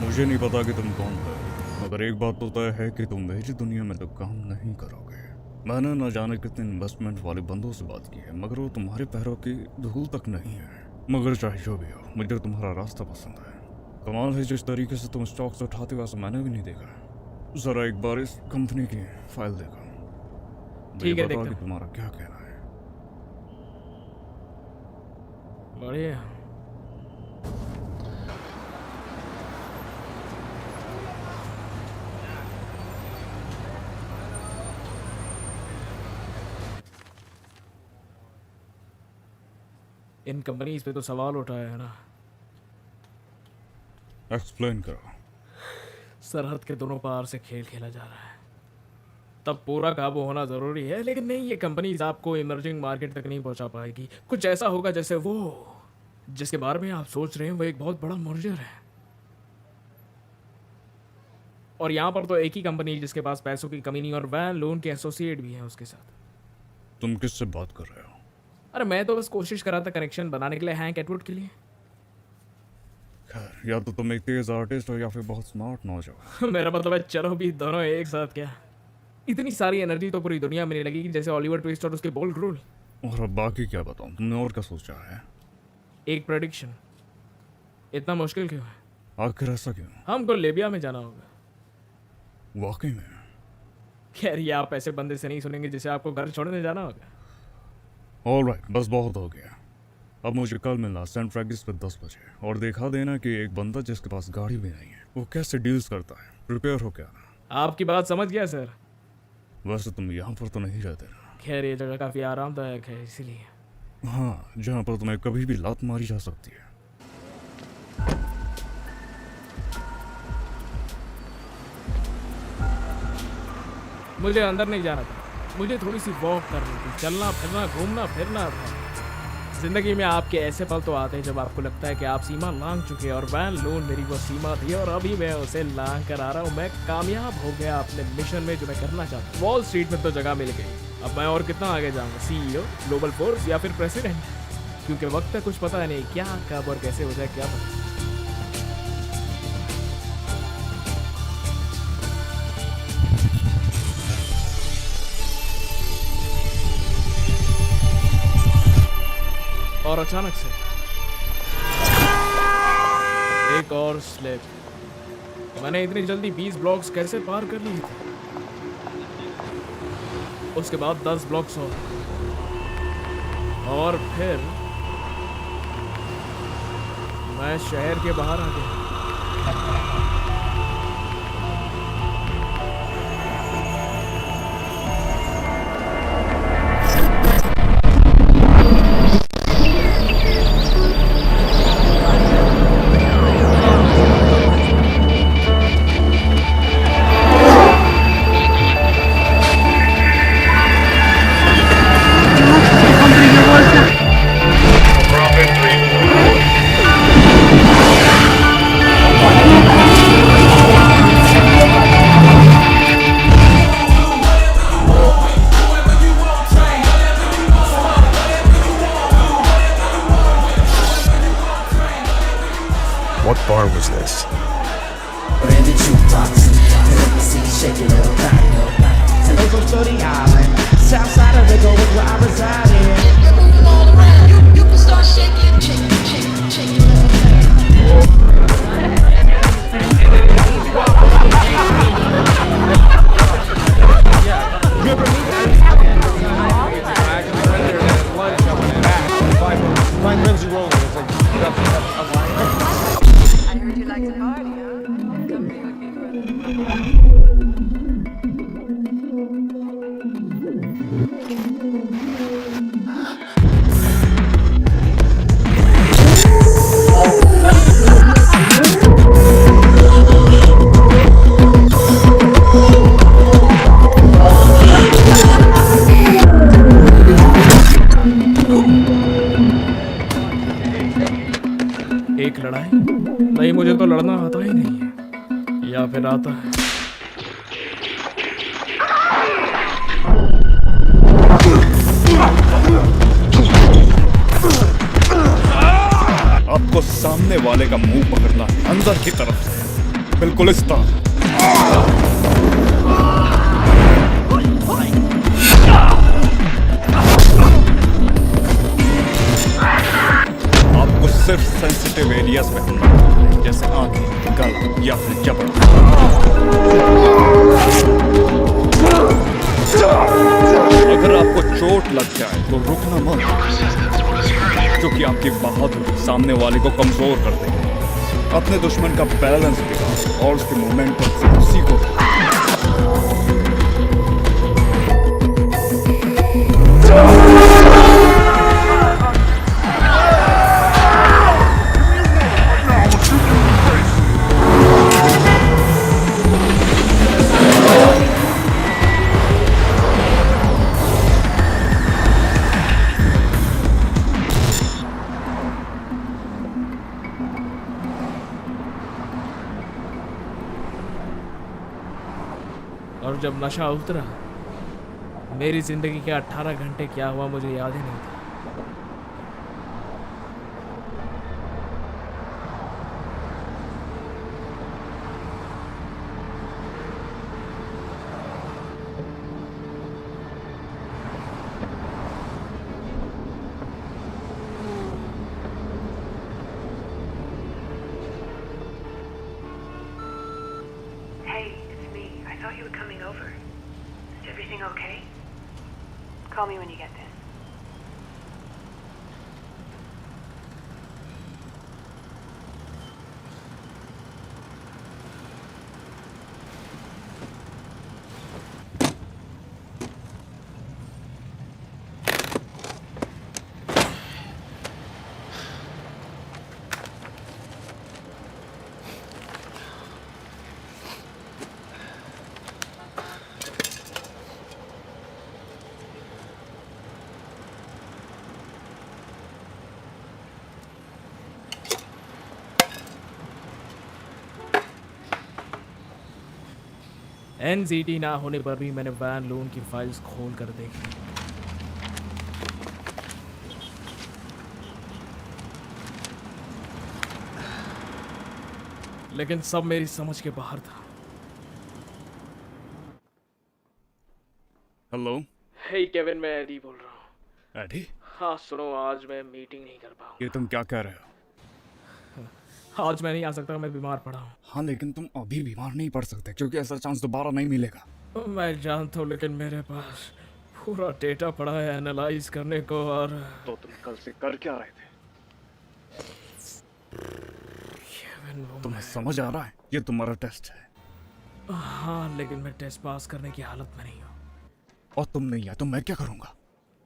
मुझे नहीं पता कि तुम कौन हो, मगर एक बात तो तय है कि तुम मेरी दुनिया में तो काम नहीं करोगे। मैंने न जाने कितने इन्वेस्टमेंट वाले बंदों से बात की है, मगर वो तुम्हारे पैरों की धूल तक नहीं है। मगर चाहे जो भी हो, मुझे तुम्हारा रास्ता पसंद है। कमाल है जिस तरीके से तुम स्टॉक्स उठाते हो, ऐसा मैंने भी नहीं देखा। जरा एक बार इस कंपनी की फाइल देखो। ठीक है, बताओ देखता कि तुम्हारा क्या कहना है। बढ़िया। इन कंपनीज पे तो सवाल उठाया है ना। एक्सप्लेन करो। सरहद के दोनों पार से खेल खेला जा रहा है, तब पूरा काबू होना जरूरी है। लेकिन नहीं, ये कंपनीज आपको इमर्जिंग मार्केट तक नहीं पहुंचा पाएगी। कुछ ऐसा होगा जैसे वो जिसके बारे में आप सोच रहे हैं वो एक बहुत बड़ा मर्जर है। और यहाँ पर तो एक ही कंपनी जिसके पास पैसों की कमी नहीं, और वैन लोन के एसोसिएट भी हैं उसके साथ। तुम किससे बात कर रहे हो? अरे मैं तो बस कोशिश कर रहा था कनेक्शन बनाने के लिए, हैंक एटवुड के लिए। खैर, या तो तुम एक तेज आर्टिस्ट हो या फिर बहुत स्मार्ट नौजवान। मेरा मतलब है चलो भी दोनों एक साथ क्या। इतनी सारी एनर्जी तो पूरी दुनिया में नहीं लगेगी जैसे ऑलिवर ट्विस्ट और उसके बोल्ड रूल। और अब बाकी क्या बताऊं, तुमने और क्या सोचा है? एक प्रेडिक्शन। इतना मुश्किल क्यों है? आखिर ऐसा क्यों? हमको लीबिया में जाना होगा। वाकई में? खैर ये आप ऐसे बंदे से नहीं सुनेंगे जिसे आपको घर छोड़ने जाना होगा। ऑलराइट, बस बहुत हो गया। अब मुझे कल मिलना सेंट फ्रैगिस पे 10 बजे, और दिखा देना कि एक बंदा जिसके पास गाड़ी भी नहीं है वो कैसे डील्स करता है। प्रिपेयर हो क्या? आपकी बात समझ गया सर। वैसे तुम यहाँ पर तो नहीं रहते ना? खैर ये जगह काफ़ी आरामदायक है इसीलिए। हाँ, जहाँ पर तुम्हें कभी भी लात मारी जा सकती है। मुझे अंदर नहीं जाना था, मुझे थोड़ी सी वॉक करनी थी। चलना फिरना घूमना फिरना था। जिंदगी में आपके ऐसे पल तो आते हैं जब आपको लगता है कि आप सीमा लांघ चुके हैं, और वैन लोन मेरी वो सीमा थी और अभी मैं उसे लांघ कर आ रहा हूँ। मैं कामयाब हो गया अपने मिशन में जो मैं करना चाहता हूँ। वॉल स्ट्रीट में तो जगह मिल गई, अब मैं और कितना आगे जाऊँगा? CEO, ग्लोबल फोर्स या फिर प्रेसिडेंट? क्योंकि वक्त है, कुछ पता नहीं क्या कब और कैसे हो जाए, क्या पता। और अचानक से एक और स्लिप। मैंने इतनी जल्दी 20 ब्लॉक्स कैसे पार कर लिए थे? उसके बाद 10 ब्लॉक्स और फिर मैं शहर के बाहर आ गया। What bar was this? एक लड़ाई? नहीं, मुझे तो लड़ना आता ही नहीं है, या फिर आता है। आपको सामने वाले का मुंह पकड़ना है, अंदर की तरफ से, बिल्कुल इस तरह। आपको सिर्फ सेंसिटिव एरियाज में हमला करना है, जैसे आंखें, गला या फिर जबड़ा। अगर आपको चोट लग जाए तो रुकना मत, क्योंकि आपकी बहादुरी सामने वाले को कमजोर कर देगी। अपने दुश्मन का बैलेंस बिगाड़ और उसके मोमेंटम से उसी को और जब नशा उतरा, मेरी जिंदगी के 18 घंटे क्या हुआ मुझे याद ही नहीं था। you were coming over. Is everything okay? Call me when you get this. NCT ना होने पर भी मैंने वैन लोन की फाइल्स खोल कर देखी। लेकिन सब मेरी समझ के बाहर था। हेलो। हे केविन, मैं एडी बोल रहा हूँ। एडी? हाँ सुनो, आज मैं मीटिंग नहीं कर पाऊँ। ये तुम क्या कह रहे हो? आज मैं नहीं आ सकता, मैं बीमार पड़ा हूँ। हाँ लेकिन तुम अभी बीमार नहीं पड़ सकते क्योंकि ऐसा चांस दोबारा नहीं मिलेगा। मैं जानता हूँ, लेकिन मेरे पास पूरा डेटा पड़ा है एनालाइज करने को। और तो तुम कल से कर क्या रहे थे? तुम्हें समझ आ रहा है? ये तुम्हारा टेस्ट है। हाँ लेकिन मैं टेस्ट पास करने की हालत में नहीं हूँ। और तुम नहीं है तो मैं क्या करूँगा?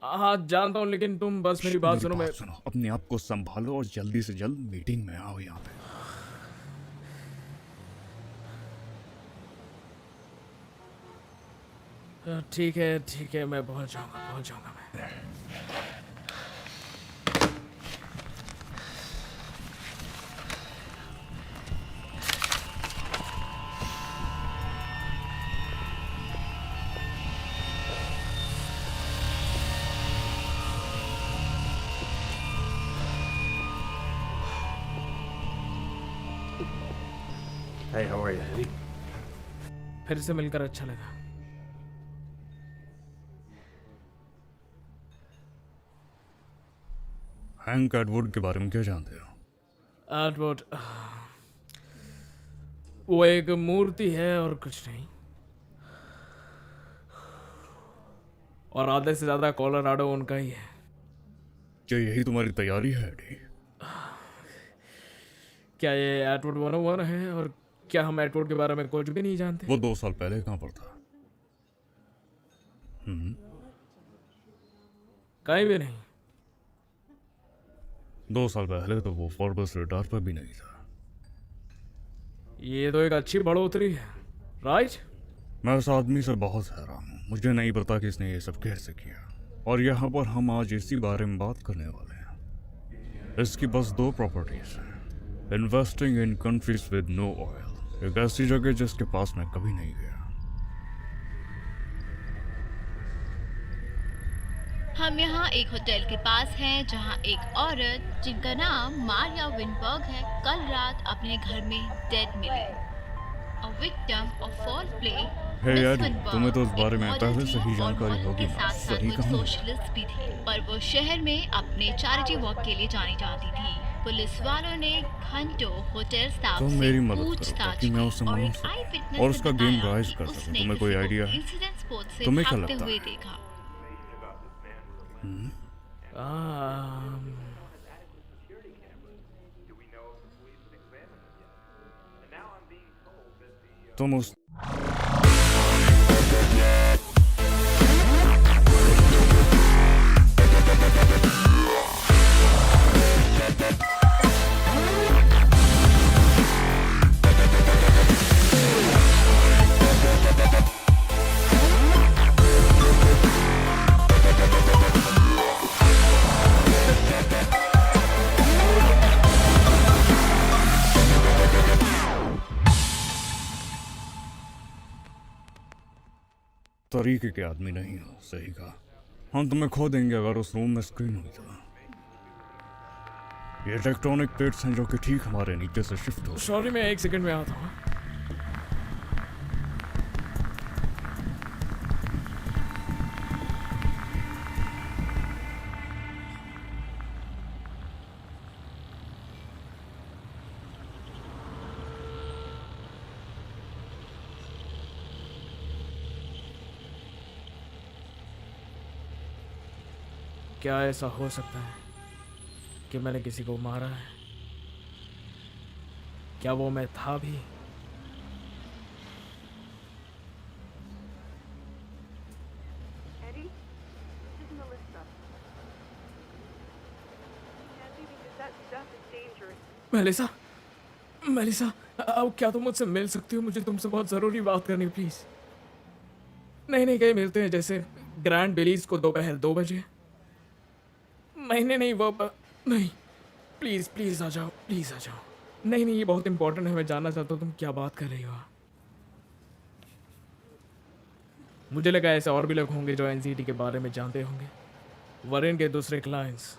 हाँ जानता हूँ, लेकिन तुम बस मेरी बात सुनो। सुनो, अपने आप को संभालो और जल्दी से जल्द मीटिंग में आओ यहाँ पे। ठीक है, मैं पहुँच जाऊँगा मैं। Hey, how are you? फिर से मिलकर अच्छा लगा। हैंक एडवर्ड के बारे में क्या जानते हो? एडवर्ड वो एक मूर्ति है और कुछ नहीं। और आधे से ज्यादा कोलोराडो उनका ही है। क्या यही तुम्हारी तैयारी है एडी? क्या ये एडवर्ड 101 है? और क्या हम एडवर्ड के बारे में कुछ भी नहीं जानते? वो 2 साल पहले कहाँ पर था? कहीं भी नहीं। 2 साल पहले तो वो फोर्ब्स रडार पर भी नहीं था। ये तो एक अच्छी बढ़ोतरी है, राइट? मैं उस आदमी से बहुत हैरान हूँ। मुझे नहीं पता कि इसने ये सब कैसे किया। और यहाँ पर हम आज इसी बारे में बात करने वाले हैं। इसकी बस 2 प्रॉपर्टीज हैं। Investing in countries with no oil, एक ऐसी जगह जिसके पास मैं कभी नहीं गया। हम यहाँ एक होटल के पास हैं जहाँ एक औरत जिनका नाम मारिया विनबर्ग है कल रात अपने घर में डेड मिली। A victim of foul play, hey Miss यार, Winberg तुम्हें तो इस बारे में एक पहले मॉडल से ही थी और जानकारी मॉडल होगी के ना? साथ-साथ सही वो कहा। सोशलिस्ट भी थी, पर वो शहर में अपने चैरिटी वॉक के लिए जानी जाती थी। पुलिस वालों ने घंटों होटल स्टाफ तुम से मेरी मदद करो पूछताछ ताकि मैं उसे की और मना एक सकूं आई विटनेस और ने उसका गेम बताया राइज कि कर सकूं। उसने तुम्हें कोई किसी को आइडिया है? इंसिडेंट स्पॉट से तुम्हें क्या भागते लगता हुए है? देखा। तुम उस तरीके के आदमी नहीं हो। सही कहा। हम तुम्हें खो देंगे अगर उस रूम में स्क्रीन हुई तो। ये टेक्टोनिक प्लेट्स हैं जो कि ठीक हमारे नीचे से शिफ्ट हो। सॉरी, मैं 1 सेकंड में आता हूँ। क्या ऐसा हो सकता है कि मैंने किसी को मारा है? क्या वो मैं था भी? Eddie, this is Melissa. Candy, because that stuff is dangerous. Melissa, अब क्या तुम मुझसे मिल सकती हो? मुझे तुमसे बहुत ज़रूरी बात करनी, प्लीज़। नहीं, कहीं मिलते हैं, जैसे ग्रैंड बिलीज को दोपहर 2 बजे। नहीं, वो नहीं, प्लीज़ आ जाओ, प्लीज़ आ जाओ। नहीं, ये बहुत इंपॉर्टेंट है, मैं जानना चाहता हूँ तुम क्या बात कर रही हो। मुझे लगा ऐसे और भी लोग होंगे जो एनसीटी के बारे में जानते होंगे, वरीन के दूसरे क्लाइंट्स।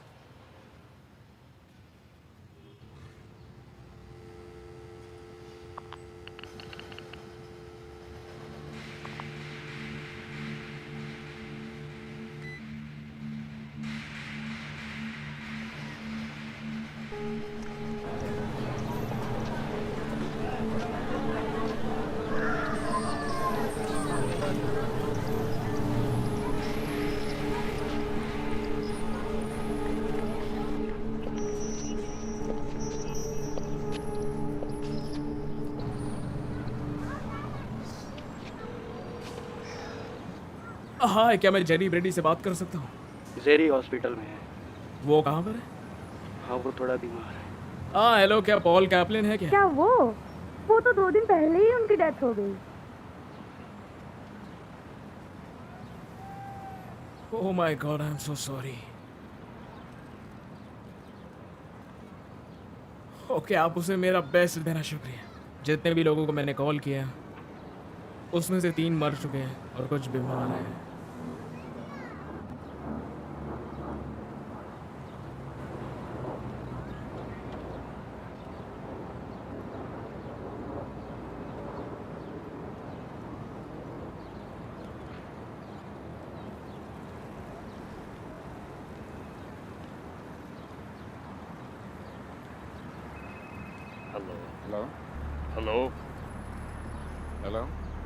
हाँ, क्या मैं जेरी ब्रेडी से बात कर सकता हूँ? जेरी हॉस्पिटल में है। वो कहाँ पर है? हाँ, वो थोड़ा बीमार है। हाँ, हेलो, क्या पॉल कैपलिन है क्या? क्या वो तो 2 दिन पहले ही उनकी डेथ हो गई। Oh my God, I am so sorry. Okay, आप उसे मेरा बेस्ट देना। शुक्रिया। जितने भी लोगों को मैंने कॉल किया उसमें से 3 मर चुके हैं और कुछ बीमार हैं।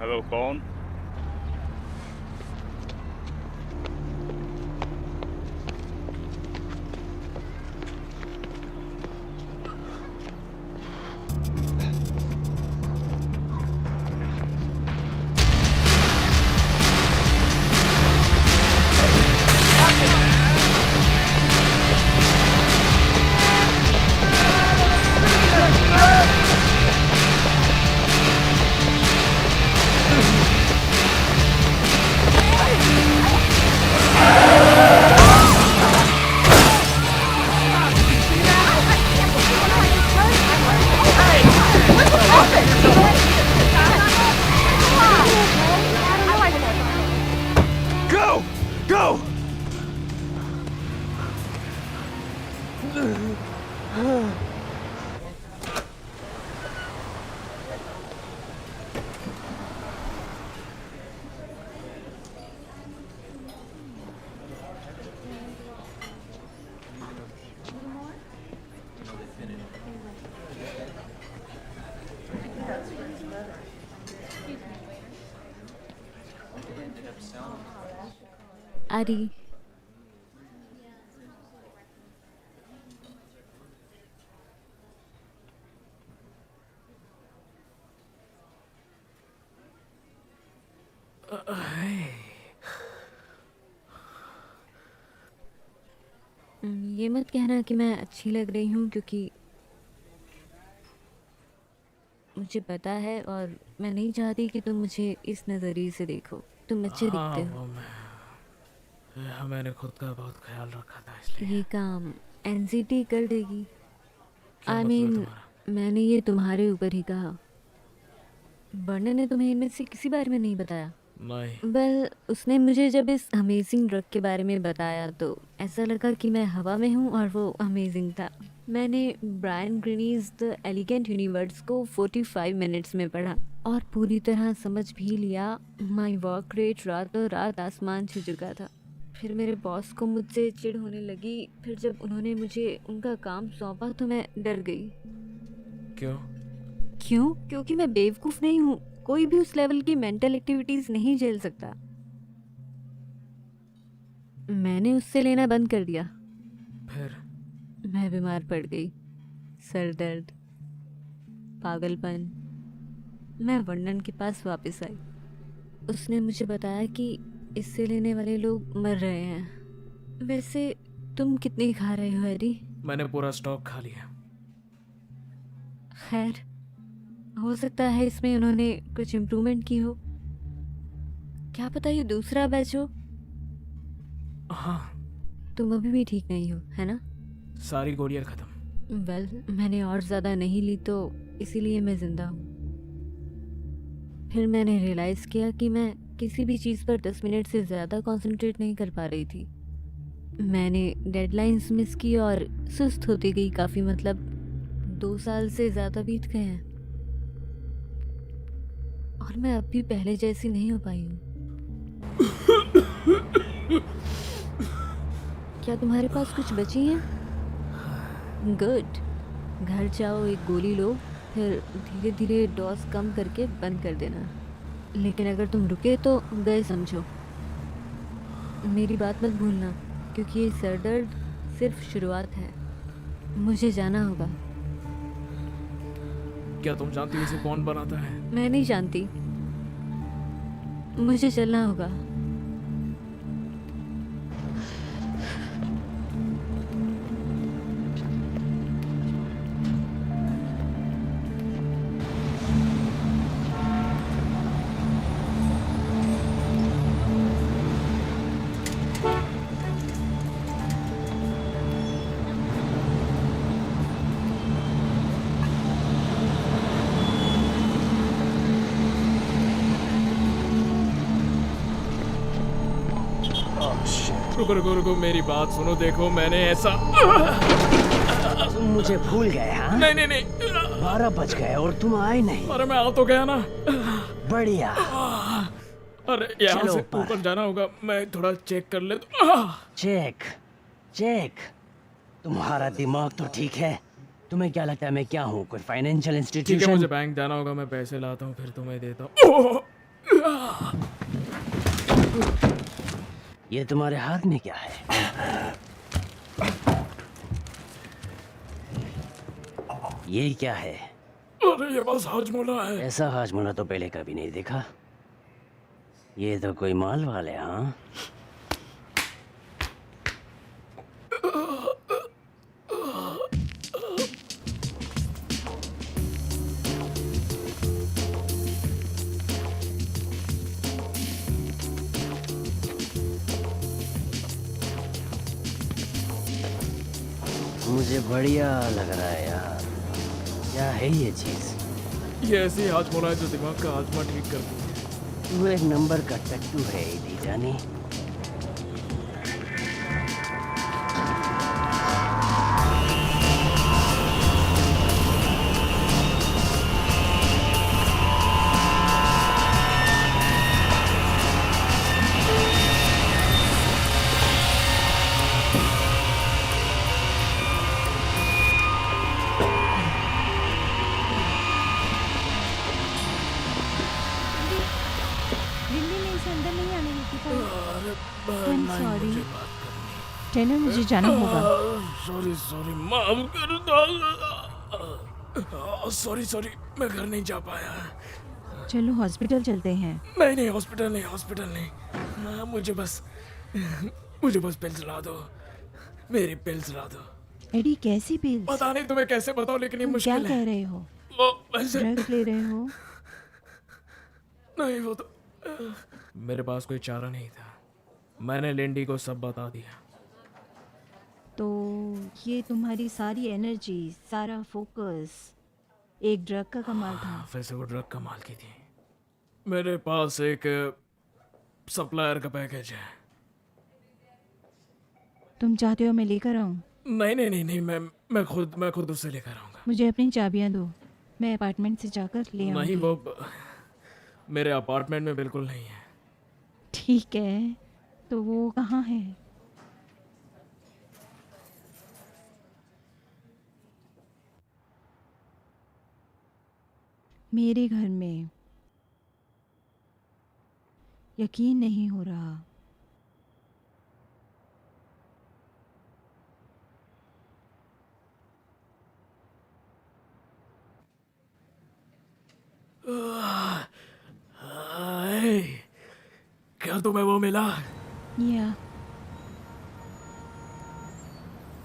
हेलो, कौन? आरी, ये मत कहना कि मैं अच्छी लग रही हूँ, क्योंकि मुझे पता है और मैं नहीं चाहती कि तुम मुझे इस नज़रिए से देखो। तुम अच्छे दिखते हो। मैंने खुद का बहुत ख्याल रखा था, इसलिए। ये काम एनसीटी कर देगी। I mean, मैंने ये तुम्हारे ऊपर ही कहा। बर्नर ने तुम्हें इनमें से किसी बारे में नहीं बताया? नहीं। वेल, उसने मुझे जब इस अमेजिंग ड्रग के बारे में बताया तो ऐसा लगा कि मैं हवा में हूँ और वो अमेजिंग था। मैंने Brian Greene's the elegant universe को 45 मिनट्स में पढ़ा और पूरी तरह समझ भी लिया। माई वर्क रेट रातों रात आसमान छू चुका था। फिर मेरे बॉस को मुझसे चिढ़ होने लगी। फिर जब उन्होंने मुझे उनका काम सौंपा तो मैं डर गई। क्यों? क्योंकि मैं बेवकूफ़ नहीं हूँ। कोई भी उस लेवल की मेंटल एक्टिविटीज़ नहीं झेल सकता। मैंने उससे लेना बंद कर दिया। फिर? मैं बीमार पड़ गई, सर दर्द, पागलपन। मैं वर्णन के पास वापस आई। उसने मुझे बताया कि इससे लेने वाले लोग मर रहे हैं। वैसे तुम कितनी खा रहे हो हैरी? मैंने पूरा स्टॉक खा लिया। खैर, हो सकता है इसमें उन्होंने कुछ इम्प्रूवमेंट की हो। क्या पता ये दूसरा बैच हो। हाँ। तुम अभी भी ठीक नहीं हो, है ना? सारी गोलियां खत्म। वेल, मैंने और ज़्यादा नहीं ली तो इसीलिए मैं ज़िंदा हूँ। फिर मैंने रियलाइज़ किया कि मैं किसी भी चीज़ पर 10 मिनट से ज़्यादा कंसंट्रेट नहीं कर पा रही थी। मैंने डेडलाइंस मिस की और सुस्त होती गई काफ़ी। मतलब 2 साल से ज़्यादा बीत गए हैं और मैं अब भी पहले जैसी नहीं हो पाई हूँ। क्या तुम्हारे पास कुछ बची हैं? गुड। घर जाओ, एक गोली लो, फिर धीरे धीरे डोज कम करके बंद कर देना। लेकिन अगर तुम रुके तो गए समझो। मेरी बात मत भूलना, क्योंकि ये सर दर्द सिर्फ शुरुआत है। मुझे जाना होगा। क्या तुम जानती हो इसे कौन बनाता है? मैं नहीं जानती। मुझे चलना होगा। रुको रुको रुको, मेरी बात सुनो। देखो मैंने ऐसा तुम मुझे भूल गए? हाँ, नहीं नहीं नहीं, 12 बज गए और तुम आए नहीं। अरे मैं आ तो गया ना। बढ़िया। अरे यहाँ चलो से ऊपर। ऊपर जाना होगा। मैं थोड़ा चेक कर ले तो। Check check? तुम्हारा दिमाग तो ठीक है। तुम्हें क्या लगता है मैं क्या हूँ, कोई फाइनेंशियल ठीक है, इंस्टीट्यूशन? मुझे बैंक जाना होगा। मैं पैसे लाता हूँ फिर तुम्हें देता हूँ। ये तुम्हारे हाथ में क्या है? ये क्या है? अरे ये बस हाजमोला है। ऐसा हाजमोला तो पहले कभी नहीं देखा। ये तो कोई माल वाले। हाँ, मुझे बढ़िया लग रहा है यार। क्या है ये चीज? ये ऐसी हाजमोला है जो दिमाग का आजमा ठीक करती है। तू एक नंबर का टट्टू है दी जानी। दिल्ली में इसे अंदर नहीं आने देती था। अरे I'm नहीं, sorry. मुझे बात करनी। टेलर, मुझे जाना होगा। सॉरी सॉरी, माफ कर दो। सॉरी सॉरी, मैं घर नहीं जा पाया। चलो हॉस्पिटल चलते हैं। नहीं नहीं, हॉस्पिटल नहीं, हॉस्पिटल नहीं। हाँ, मुझे बस पिल्स ला दो। मेरी पिल्स ला दो। एडी, कैसी पिल्स? पता नहीं तुम्हें कैसे बताओ, लेकिन ये तुम मुश्किल क्या है। कह रहे हो? वो वैसे ड्रग्स ले रहे हो? नहीं, वो तो मेरे पास कोई चारा नहीं था। मैंने लिंडी को सब बता दिया। तो ये तुम्हारी सारी एनर्जी, सारा फोकस एक ड्रग का कमाल था। वैसे वो ड्रग कमाल की थी। मेरे पास एक सप्लायर का पैकेज है। तुम चाहते हो मैं लेकर आऊं? नहीं नहीं नहीं नहीं, मैं खुद उससे लेकर आऊंगा। मुझे अपनी चाबियां दो, मैं अपार्टमेंट से जाकर ले आऊंगी। नहीं, वो मेरे अपार्टमेंट में बिल्कुल नहीं है। ठीक है, तो वो कहाँ है? मेरे घर में। यकीन नहीं हो रहा। हाय, क्या तुम्हें वो मिला? या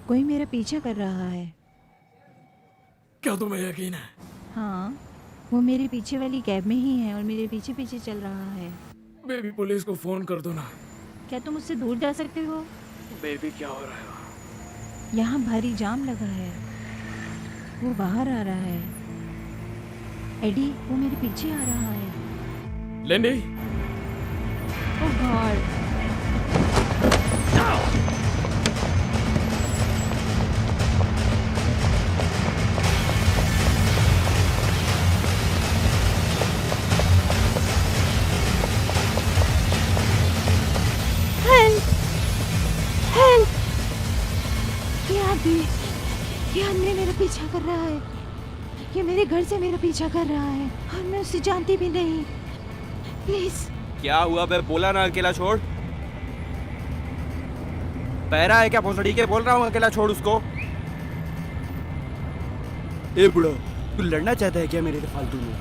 कोई मेरा पीछा कर रहा है। क्या तुम्हें यकीन है? हाँ, वो मेरे पीछे वाली कैब में ही है और मेरे पीछे पीछे चल रहा है। बेबी पुलिस को फोन कर दो ना। क्या तुम उससे दूर जा सकते हो? बेबी क्या हो रहा है? यहाँ भारी जाम लगा है। वो बाहर आ रहा है। एडी, वो मेरे पीछे आ रहा है। लिंडी, ओह गॉड। ये आदमी मेरा पीछा कर रहा है। ये मेरे घर से मेरा पीछा कर रहा है और मैं उसे जानती भी नहीं। प्लीज। क्या हुआ बे? बोला ना अकेला छोड़। पैरा है क्या भोसड़ी के? बोल रहा हूँ अकेला छोड़ उसको। ए बुढ़ा, तू लड़ना चाहता है क्या मेरे से फालतू में?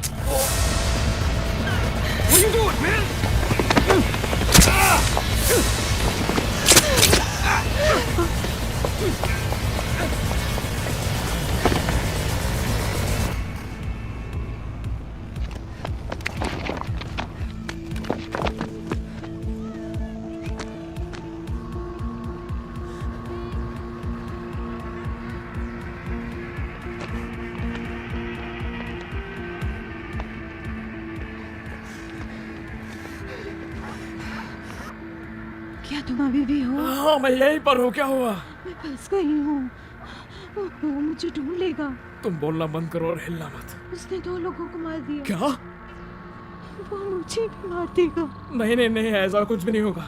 क्या तुम अभी भी हो? हाँ, मैं यहीं पर हूँ। क्या हुआ? मैं फंस गई हूँ। वो मुझे ढूंढ लेगा। तुम बोलना बंद करो और हिलना मत। उसने 2 लोगों को मार दिया। क्या? वो मुझे भी मार देगा। नहीं नहीं नहीं, ऐसा कुछ भी नहीं होगा।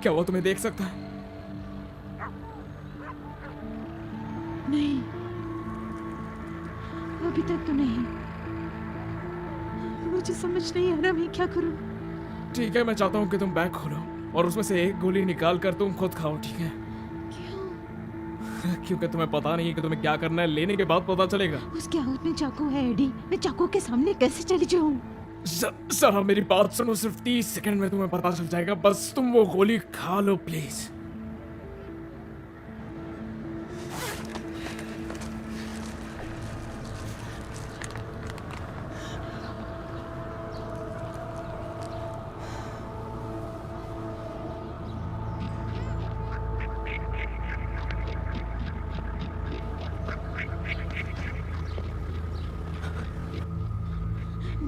क्या वो तुम्हें देख सकता है? नहीं, अभी तक तो नहीं। मुझे समझ नहीं आ रहा मैं क्या करूं। ठीक है, मैं चाहता हूँ कि तुम बैग खोलो और उसमें से एक गोली निकाल कर तुम खुद खाओ, ठीक है? क्यों? क्योंकि तुम्हें पता नहीं है कि तुम्हें क्या करना है। लेने के बाद पता चलेगा। उसके हाथ में चाकू है एडी। मैं चाकू के सामने कैसे चली जाऊं? सर, मेरी बात सुनो। सिर्फ 30 सेकंड में तुम्हें पता चल जाएगा। बस तुम वो गोली खा लो प्लीज।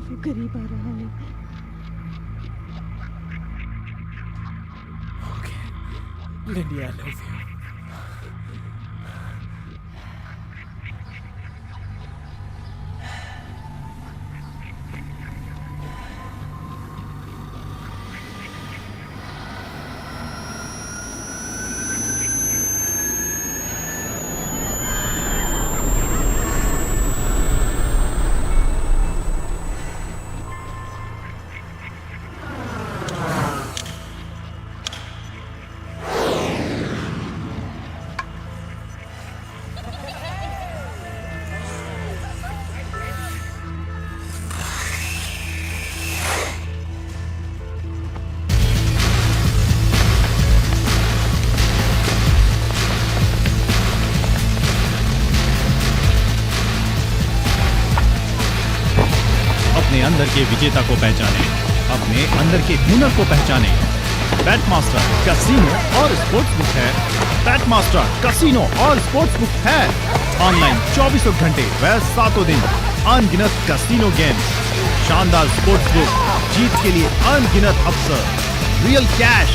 वो करीब आ रहा है। Lindy, I love you. अपने अंदर के विजेता को पहचाने, अपने अंदर के हुनर को पहचाने। बैटमास्टर कैसीनो और स्पोर्ट्स बुक है। बैटमास्टर कैसीनो और स्पोर्ट्स बुक है ऑनलाइन 24 घंटे व 7 दिन। अनगिनत कैसीनो गेम्स, शानदार स्पोर्ट्स बुक, जीत के लिए अनगिनत अवसर, रियल कैश।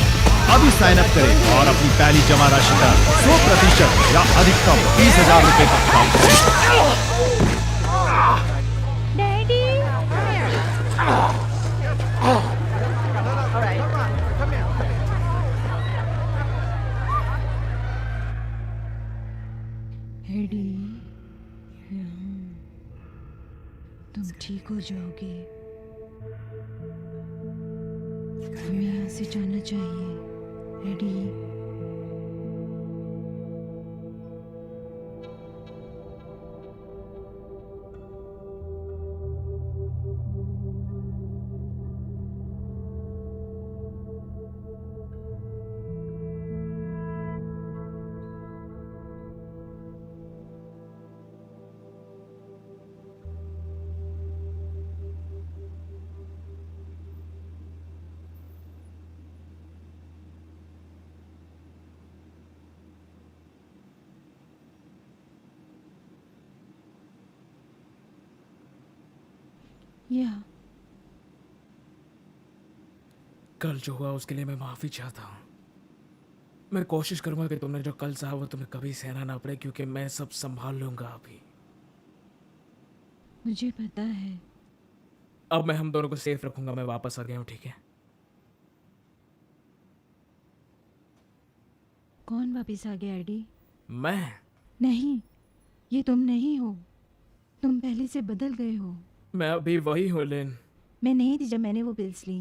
अभी साइन अप करें और अपनी पहली जमा राशि का 100% या अधिकतम 30,000 रुपए का काम करें। एडी, तुम ठीक हो जाओगे। हमें यहाँ से जाना चाहिए एडी। या कल जो हुआ उसके लिए मैं माफ़ी चाहता हूँ। मैं कोशिश करूँगा कि तुमने जो कल सहा वो तुम्हें कभी सहना ना पड़े, क्योंकि मैं सब संभाल लूँगा अभी। मुझे पता है। अब मैं हम दोनों को सेफ रखूँगा। मैं वापस आ गया हूँ, ठीक है? कौन वापस आ गया एडी? मैं नहीं, ये तुम नहीं हो। तुम पहले से बदल गए हो। मैं अभी वही हूँ लिन। मैं नहीं थी जब मैंने वो पिल्स ली।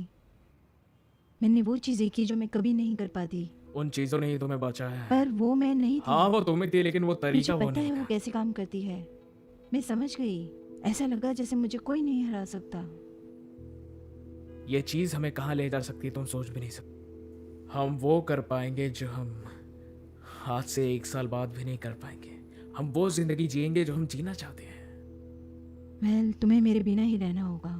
मैंने वो चीज़ें की जो मैं कभी नहीं कर पाती। उन चीज़ों ने ही तुम्हें बचाया है। पर वो मैं नहीं थी। हाँ, वो तुम्हें थी, लेकिन वो तरीका मुझे वो पता नहीं है वो कैसे काम करती है। मैं समझ गई। ऐसा लगा जैसे मुझे कोई नहीं हरा सकता। ये चीज़ हमें कहाँ ले जा सकती है तुम सोच भी नहीं सकते। हम वो कर पाएंगे जो हम आज से 1 साल बाद भी नहीं कर पाएंगे। हम वो जिंदगी जिएंगे जो हम जीना चाहते हैं। वेल, तुम्हें मेरे बिना ही रहना होगा।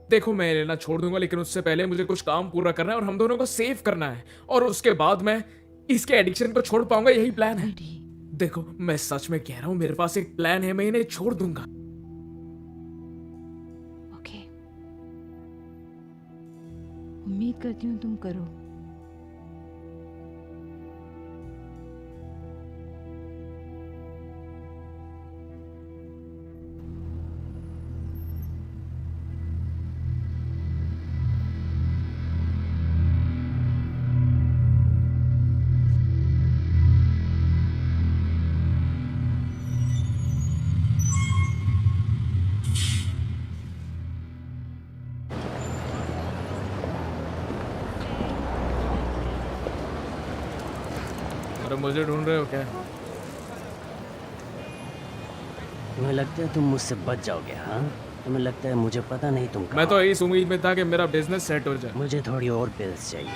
देखो, मैं लेना छोड़ दूंगा, लेकिन उससे पहले मुझे कुछ काम पूरा करना है और हम दोनों को सेव करना है, और उसके बाद मैं इसके एडिक्शन को छोड़ पाऊंगा। यही प्लान है। देखो, मैं सच में कह रहा हूं, मेरे पास एक प्लान है। मैं इन्हें छोड़ दूंगा। ओके, उम्मीद करती हूँ तुम करो। अरे मुझे ढूंढ रहे हो क्या? तुम्हें लगता है तुम मुझसे बच जाओगे? हाँ, तुम्हें लगता है मुझे पता नहीं तुम मैं तो इस उम्मीद में था कि मेरा बिजनेस सेट हो जाए। मुझे थोड़ी और पिल्स चाहिए,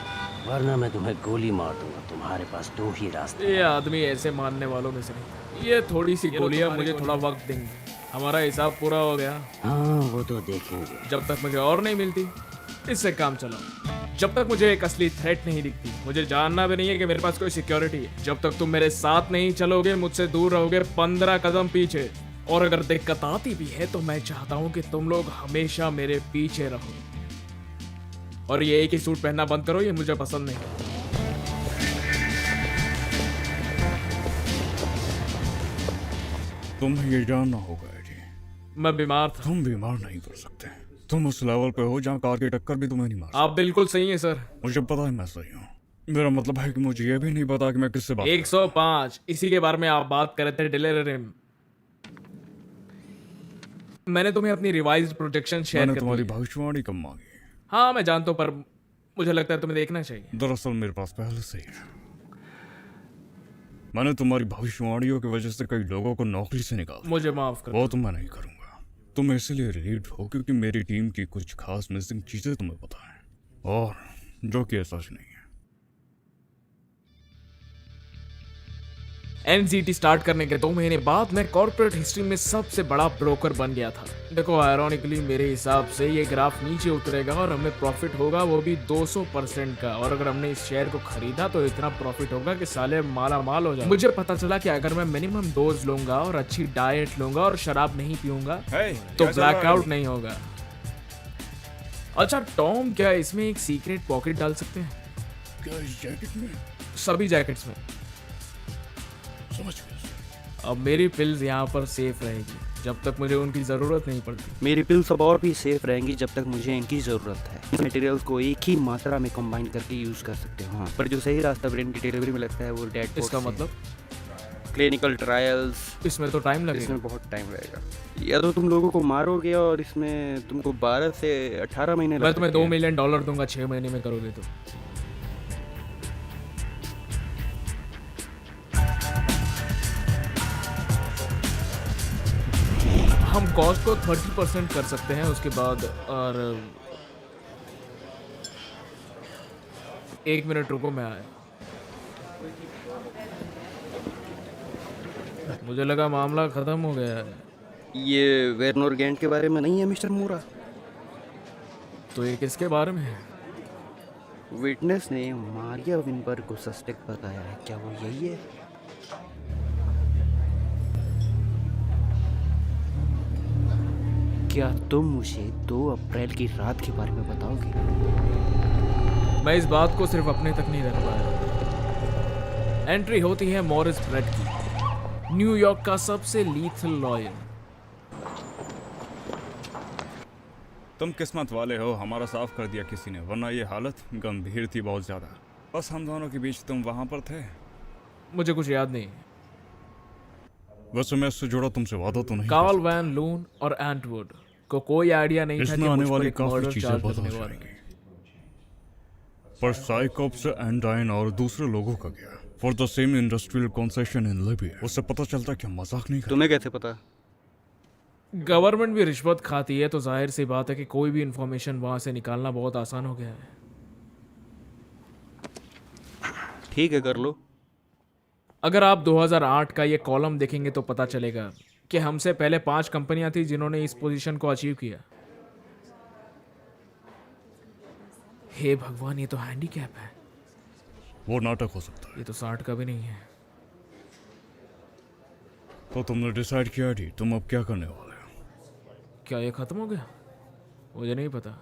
वरना मैं तुम्हें गोली मार दूंगा। तुम्हारे पास 2 ही रास्ते। ये आदमी ऐसे मानने वालों में से नहीं। ये थोड़ी सी गोलियां मुझे थोड़ा वक्त देंगे। हमारा हिसाब पूरा हो गया। हाँ, वो तो देखेंगे। जब तक मुझे और नहीं मिलती, इससे काम चलाओ। जब तक मुझे एक असली थ्रेट नहीं दिखती, मुझे जानना भी नहीं है कि मेरे पास कोई सिक्योरिटी है। जब तक तुम मेरे साथ नहीं चलोगे, मुझसे दूर रहोगे 15 कदम पीछे। और अगर दिक्कत आती भी है तो मैं चाहता हूं कि तुम लोग हमेशा मेरे पीछे रहो। और ये एक ही सूट पहनना बंद करो, ये मुझे पसंद नहीं। तुम्हें ये जानना होगा एडी, मैं बीमार था। तुम बीमार नहीं कर सकते। तुम उस लेवल पे हो जहाँ कार की टक्कर भी तुम्हें नहीं मार। आप बिल्कुल सही हैं सर। मुझे पता है मैं सही हूँ। मेरा मतलब है कि मुझे ये भी नहीं पता कि मैं किससे बात 105 इसी के बारे में आप बात कर रहे थे। डिलेरियम। मैंने तुम्हें अपनी रिवाइज्ड प्रोजेक्शन शेयर कर दी। तुम्हारी भविष्यवाणी कब मांगी? हाँ मैं जानता हूँ, पर मुझे लगता है तुम्हें देखना चाहिए। दरअसल मेरे पास पहले से ही है। मैंने तुम्हारी भविष्यवाणियों की वजह से कई लोगों को नौकरी से निकाला। मुझे माफ कर। वो तो मैं नहीं करूंगा। तुम इसलिए रिलीव्ड हो क्योंकि मेरी टीम की कुछ खास मिसिंग चीजें तुम्हें पता है, और जो कि सच नहीं है। एनजीटी स्टार्ट करने के 2 महीने बाद मैं कॉर्पोरेट हिस्ट्री में सबसे बड़ा ब्रोकर बन गया था। देखो, आयरॉनिकली मेरे हिसाब से ये ग्राफ नीचे उतरेगा और हमें प्रॉफिट होगा, वो भी 200% का। और अगर हमने इस शेयर को खरीदा तो इतना प्रॉफिट होगा कि साले माला माल हो जाए। मुझे पता चला कि अगर मैं मिनिमम डोज लूंगा और अच्छी डाइट लूंगा और शराब नहीं पीऊंगा तो ब्लैकआउट नहीं होगा। अच्छा टॉम, क्या इसमें एक सीक्रेट पॉकेट डाल सकते हैं? क्या इस जैकेट में? सभी जैकेट्स में। समझ गया। अब मेरी पिल्स यहाँ पर सेफ रहेगी जब तक मुझे उनकी ज़रूरत नहीं पड़ती। मेरी पिल्स अब और भी सेफ रहेंगी जब तक मुझे इनकी ज़रूरत है। मटेरियल्स को एक ही मात्रा में कंबाइन करके यूज़ कर सकते हो। हाँ, पर जो सही रास्ता ब्रेन की डिलीवरी में लगता है वो डेड। इसका मतलब क्लिनिकल ट्रायल्स। इसमें तो टाइम लगेगा। इसमें बहुत टाइम लगेगा। या तो तुम लोगों को मारोगे और इसमें तुमको 12 से 18 महीने मैं तुम्हें $2 मिलियन दूंगा 6 महीने में करोगे तो। हम कॉस्ट को 30% कर सकते हैं उसके बाद। और 1 मिनट रुको, मैं आया। मुझे लगा मामला खत्म हो गया है। ये वेर्नर गेंट के बारे में नहीं है मिस्टर मोरा? तो ये किसके बारे में है? विटनेस ने मारिया विनबर्ग को सस्पेक्ट बताया है। क्या वो यही है? क्या तुम मुझे 2 अप्रैल की रात के बारे में बताओगे? मैं इस बात को सिर्फ अपने तक नहीं रख पाया। एंट्री होती है मॉरिस ब्रेट की, न्यूयॉर्क का सबसे लीथल लॉयर। तुम किस्मत वाले हो, हमारा साफ कर दिया किसी ने, वरना ये हालत गंभीर थी बहुत ज्यादा। बस हम दोनों के बीच तुम वहां पर थे। मुझे कुछ याद नहीं। वैसे मैं इससे जुड़ा तुमसे वादा तो नहीं। कार्ल वैन लून और एंटवुड को कोई आइडिया नहीं था कि इसमें आने मुझ पर वाली एक काफी मर्डर चीजें चार्ज बदल लगने वाला है। जाएंगी, पर साइकोप्स एंडाइन और दूसरे लोगों का क्या? For the same industrial concession इन लिबिया, उससे पता चलता कि हम मजाक नहीं करते। तुम्हें कैसे पता? गवर्नमेंट भी रिश्वत खाती है, तो जाहिर सी बात है कि कोई भी इंफॉर्मेशन वहां से निकालना बहुत आसान हो गया है। ठीक है, कर लो। अगर आप 2008 का ये कॉलम देखेंगे तो पता चलेगा कि हमसे पहले 5 कंपनियां थी जिन्होंने इस पोजीशन को अचीव किया। हे भगवान, ये तो हैंडीकैप है। वो नाटक हो सकता है। ये तो 60 का भी नहीं है। तो तुमने डिसाइड किया डी, तुम अब क्या करने वाले हो? क्या ये खत्म हो गया? मुझे नहीं पता,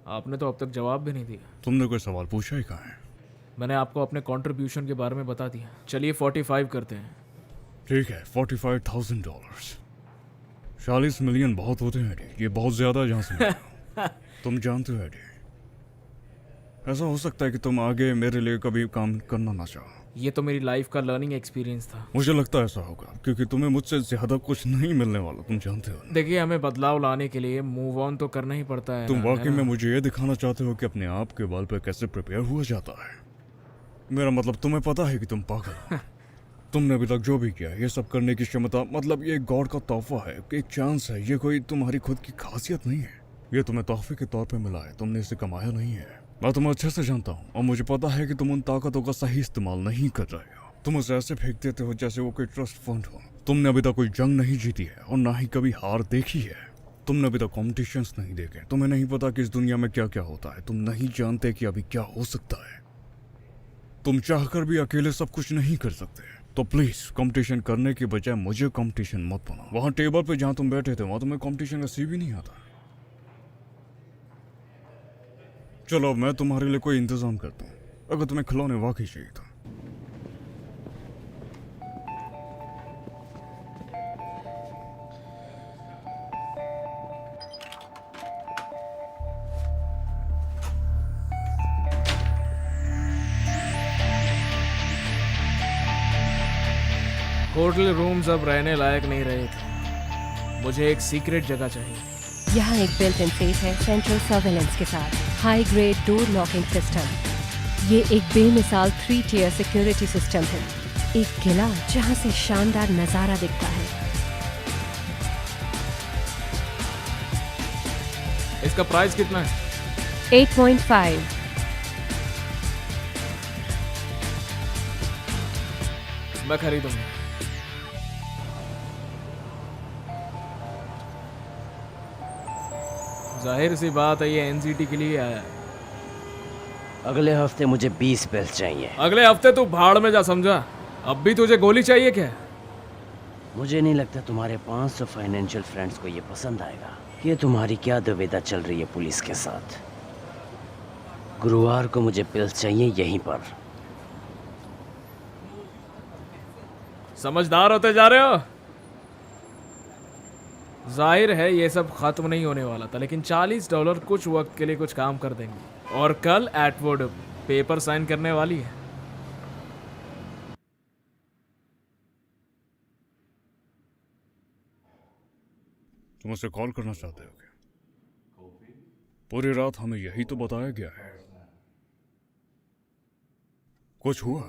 आपने तो अब तक जवाब भी नहीं दिया। तुमने कोई सवाल पूछा ही कहाँ है? मैंने आपको अपने कंट्रीब्यूशन के बारे में बता दिया। चलिए 45 करते हैं। ठीक है, $45,000। 40 मिलियन बहुत होते हैं डी, ये बहुत ज्यादा है जहाँ से मैं हूँ। तुम जानते हो डी, ऐसा हो सकता है कि तुम आगे मेरे लिए कभी काम करना ना चाहो। ये तो मेरी लाइफ का लर्निंग एक्सपीरियंस था। मुझे लगता है ऐसा होगा, क्योंकि तुम्हें मुझसे ज्यादा कुछ नहीं मिलने वाला, तुम जानते हो ना। देखिए, हमें बदलाव लाने के लिए मूव ऑन तो करना ही पड़ता है। तुम ना, वाकई है ना? में मुझे ये दिखाना चाहते हो कि अपने आप के बाल पे कैसे प्रिपेयर हुआ जाता है। मेरा मतलब तुम्हें पता है कि तुम पागल हो। तुमने अभी तक जो भी किया, ये सब करने की क्षमता, मतलब ये गॉड का तोहफा है, एक चांस है। ये कोई तुम्हारी खुद की खासियत नहीं है, ये तुम्हें तोहफे के तौर पे मिला है, तुमने इसे कमाया नहीं है। मैं तुम्हें अच्छे से जानता हूँ और मुझे पता है कि तुम उन ताकतों का सही इस्तेमाल नहीं कर रहे हो। तुम उसे ऐसे फेंक देते हो जैसे वो कोई ट्रस्ट फंड हो। तुमने अभी तक कोई जंग नहीं जीती है और ना ही कभी हार देखी है। तुमने अभी तक कॉम्पिटिशन्स नहीं देखे। तुम्हें नहीं पता कि इस दुनिया में क्या क्या होता है। तुम नहीं जानते कि अभी क्या हो सकता है। तुम चाहकर भी अकेले सब कुछ नहीं कर सकते। तो प्लीज कंपटीशन करने की बजाय मुझे कंपटीशन मत बनाओ। वहां टेबल पे जहां तुम बैठे थे वहां तुम्हें कंपटीशन का सी भी नहीं आता। चलो मैं तुम्हारे लिए कोई इंतजाम करता हूँ, अगर तुम्हें खिलौने वाकई चाहिए तो। होटल रूम्स अब रहने लायक नहीं रहे थे। मुझे एक सीक्रेट जगह चाहिए। यहाँ एक बिल्ट इन सेफ है सेंट्रल सर्वेलेंस के साथ, high grade door locking system. ये एक बेमिसाल 3 टियर सिक्योरिटी सिस्टम है। एक किला जहाँ से शानदार नजारा दिखता है। इसका प्राइस कितना है? 8.5। मैं खरीदूंगा। जाहिर सी बात है, ये एनसीटी के लिए आया है। अगले हफ्ते मुझे 20 बिल्स चाहिए। अगले हफ्ते तू भाड़ में जा, समझा? अब भी तुझे गोली चाहिए क्या? मुझे नहीं लगता तुम्हारे 500 फाइनेंशियल फ्रेंड्स को ये पसंद आएगा कि तुम्हारी क्या दुविधा चल रही है पुलिस के साथ। गुरुवार को मुझे बिल्स चाहिए यहीं पर। समझदार होते जा रहे हो। जाहिर है ये सब खत्म नहीं होने वाला था, लेकिन $40 कुछ वक्त के लिए कुछ काम कर देंगे। और कल एटवुड पेपर साइन करने वाली है। तुम उसे कॉल करना चाहते हो क्या? पूरी रात हमें यही तो बताया गया है। कुछ हुआ?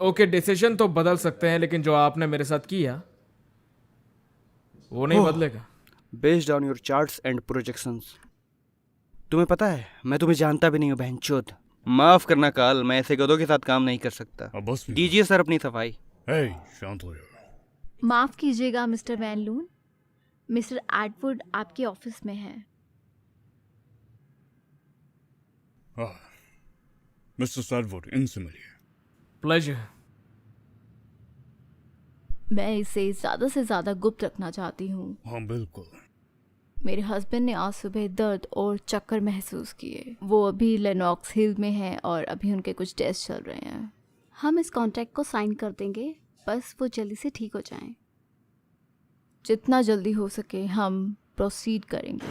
ओके, डिसीजन तो बदल सकते हैं, लेकिन जो आपने मेरे साथ किया वो नहीं बदलेगा। Based on your charts and projections. तुम्हें पता है, मैं तुम्हें जानता भी नहीं हूँ बहनचोद। माफ करना काल, मैं ऐसे गधों के साथ काम नहीं कर सकता। बस कीजिए सर अपनी सफाई। शांत हो जाओ। माफ कीजिएगा मिस्टर वैन लून, मिस्टर एटवुड आपके ऑफिस में है। मिस्टर सैडवुड, इनसे मिलिए। प्लेजर। मैं इसे ज़्यादा से ज़्यादा गुप्त रखना चाहती हूँ। हाँ बिल्कुल। मेरे हस्बैंड ने आज सुबह दर्द और चक्कर महसूस किए। वो अभी लेनॉक्स हिल में हैं और अभी उनके कुछ टेस्ट चल रहे हैं। हम इस कॉन्ट्रैक्ट को साइन कर देंगे, बस वो जल्दी से ठीक हो जाएं। जितना जल्दी हो सके हम प्रोसीड करेंगे।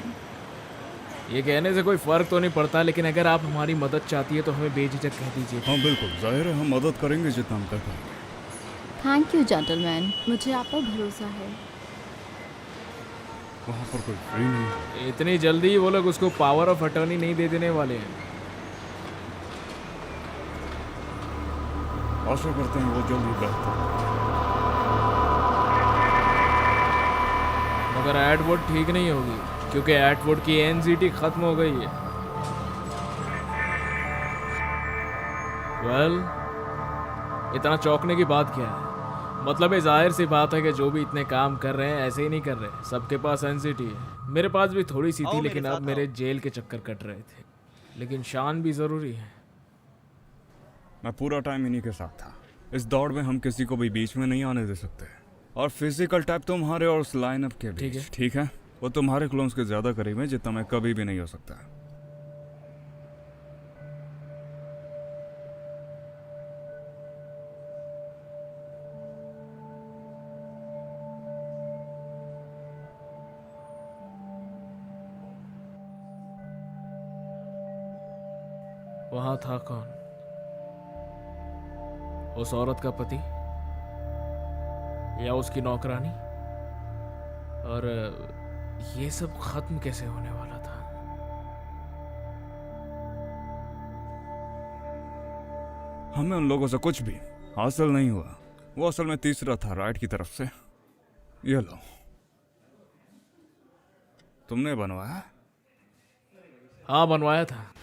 ये कहने से कोई फर्क तो नहीं पड़ता, लेकिन अगर आप हमारी मदद चाहती है तो हमें बेझिझक कह दीजिए। हाँ बिल्कुल, जाहिर है हम मदद करेंगे जितना हम कर पाएंगे। थैंक यू जेंटलमैन, मुझे आप पर भरोसा है। वहाँ पर कोई फ्री नहीं है। इतनी जल्दी वो लोग उसको पावर ऑफ अटर्नी नहीं दे देने वाले हैं। आशा करते हैं वो जल्दी बेहतर। मगर एडवर्ड ठीक नहीं होगी, क्योंकि एडवर्ड की एनजीटी खत्म हो गई है। वेल, इतना चौंकने की बात क्या है? मतलब ये जाहिर सी बात है कि जो भी इतने काम कर रहे हैं ऐसे ही नहीं कर रहे। सबके पास एनजीटी है, मेरे पास भी थोड़ी सी थी, लेकिन अब मेरे जेल के चक्कर कट रहे थे। लेकिन शान भी जरूरी है। मैं पूरा टाइम इन्हीं के साथ था। इस दौड़ में हम किसी को भी बीच में नहीं आने दे सकते। और फिजिकल टाइप तुम्हारे और उस लाइनअप के बीच, ठीक है? वो तुम्हारे क्लोन्स के ज्यादा करीब है जितना मैं कभी भी नहीं हो सकता। वहां था कौन? उस औरत का पति या उसकी नौकरानी? और ये सब खत्म कैसे होने वाला था? हमें उन लोगों से कुछ भी हासिल नहीं हुआ। वो असल में तीसरा था राइट की तरफ से। ये लो, तुमने बनवाया? हाँ, बनवाया था।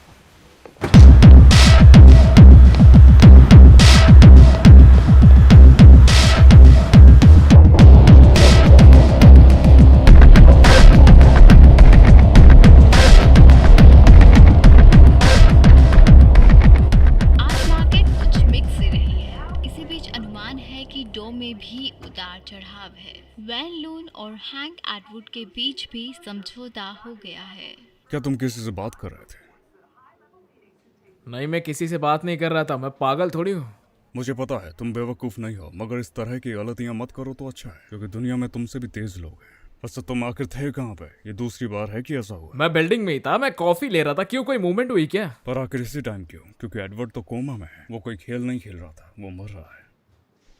भी उतार चढ़ाव है। वैन लून और हैंक एटवुड के बीच भी समझौता हो गया है। क्या तुम किसी से बात कर रहे थे? नहीं, मैं किसी से बात नहीं कर रहा था। मैं पागल थोड़ी हूँ। मुझे पता है तुम बेवकूफ नहीं हो, मगर इस तरह की गलतियां मत करो तो अच्छा है, क्योंकि दुनिया में तुमसे भी तेज लोग हैं। वैसे तुम आखिर थे कहाँ पे? ये दूसरी बार है कि ऐसा हुआ? मैं बिल्डिंग में ही था, मैं कॉफी ले रहा था। क्यों, कोई मूवमेंट हुई क्या? पर आखिर इसी टाइम क्यों? क्योंकि एडवर्ड तो कोमा में है। वो कोई खेल नहीं खेल रहा था, वो मर रहा है।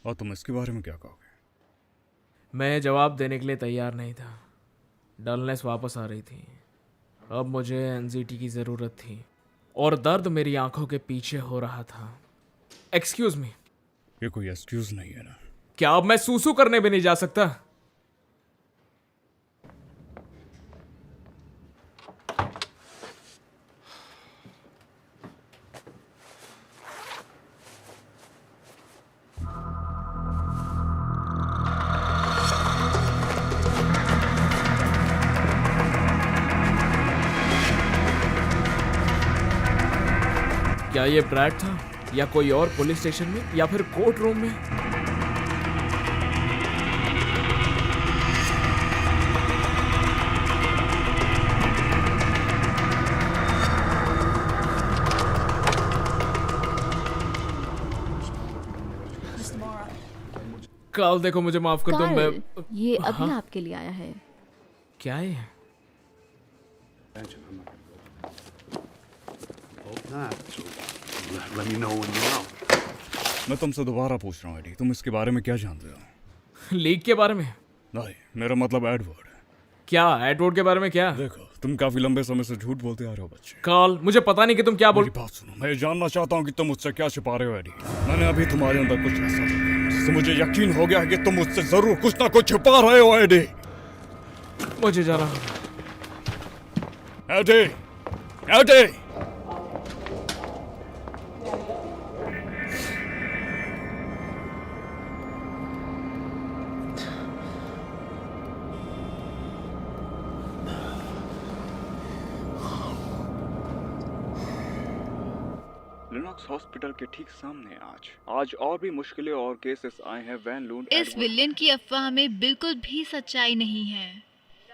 और तुम इसके बारे में क्या कहोगे? मैं जवाब देने के लिए तैयार नहीं था। डलनेस वापस आ रही थी। अब मुझे एनजीटी की ज़रूरत थी और दर्द मेरी आंखों के पीछे हो रहा था। Excuse me. ये कोई एक्सक्यूज नहीं है ना? क्या अब मैं सूसू करने भी नहीं जा सकता? क्या ये ब्रैड था, या कोई और पुलिस स्टेशन में, या फिर कोर्ट रूम में? काल, देखो मुझे माफ कर दो। मैं ये अभी आपके लिए आया है। क्या है? मैं तुमसे दोबारा पूछ रहा हूँ एडी, तुम इसके बारे में क्या जानते हो? लीग के बारे में? नहीं, मेरा मतलब एडवर्ड। क्या एडवर्ड के बारे में? क्या? देखो, तुम काफी लंबे समय से झूठ बोलते आ रहे हो बच्चे। काल, मुझे पता नहीं कि तुम क्या बोल। मेरी बात सुनो, मैं जानना चाहता हूँ कि तुम मुझसे क्या छिपा रहे हो एडी। मैंने अभी तुम्हारे अंदर कुछ ऐसा देखा जिससे मुझे यकीन हो गया कि तुम मुझसे जरूर कुछ ना कुछ छिपा रहे हो एडी। मुझे जाना होगा। AD, AD. लिनॉक्स हॉस्पिटल के ठीक सामने आज और भी मुश्किलें और केसेस आए हैं वैन लून। इस विलेन की अफवाह में बिल्कुल भी सच्चाई नहीं है,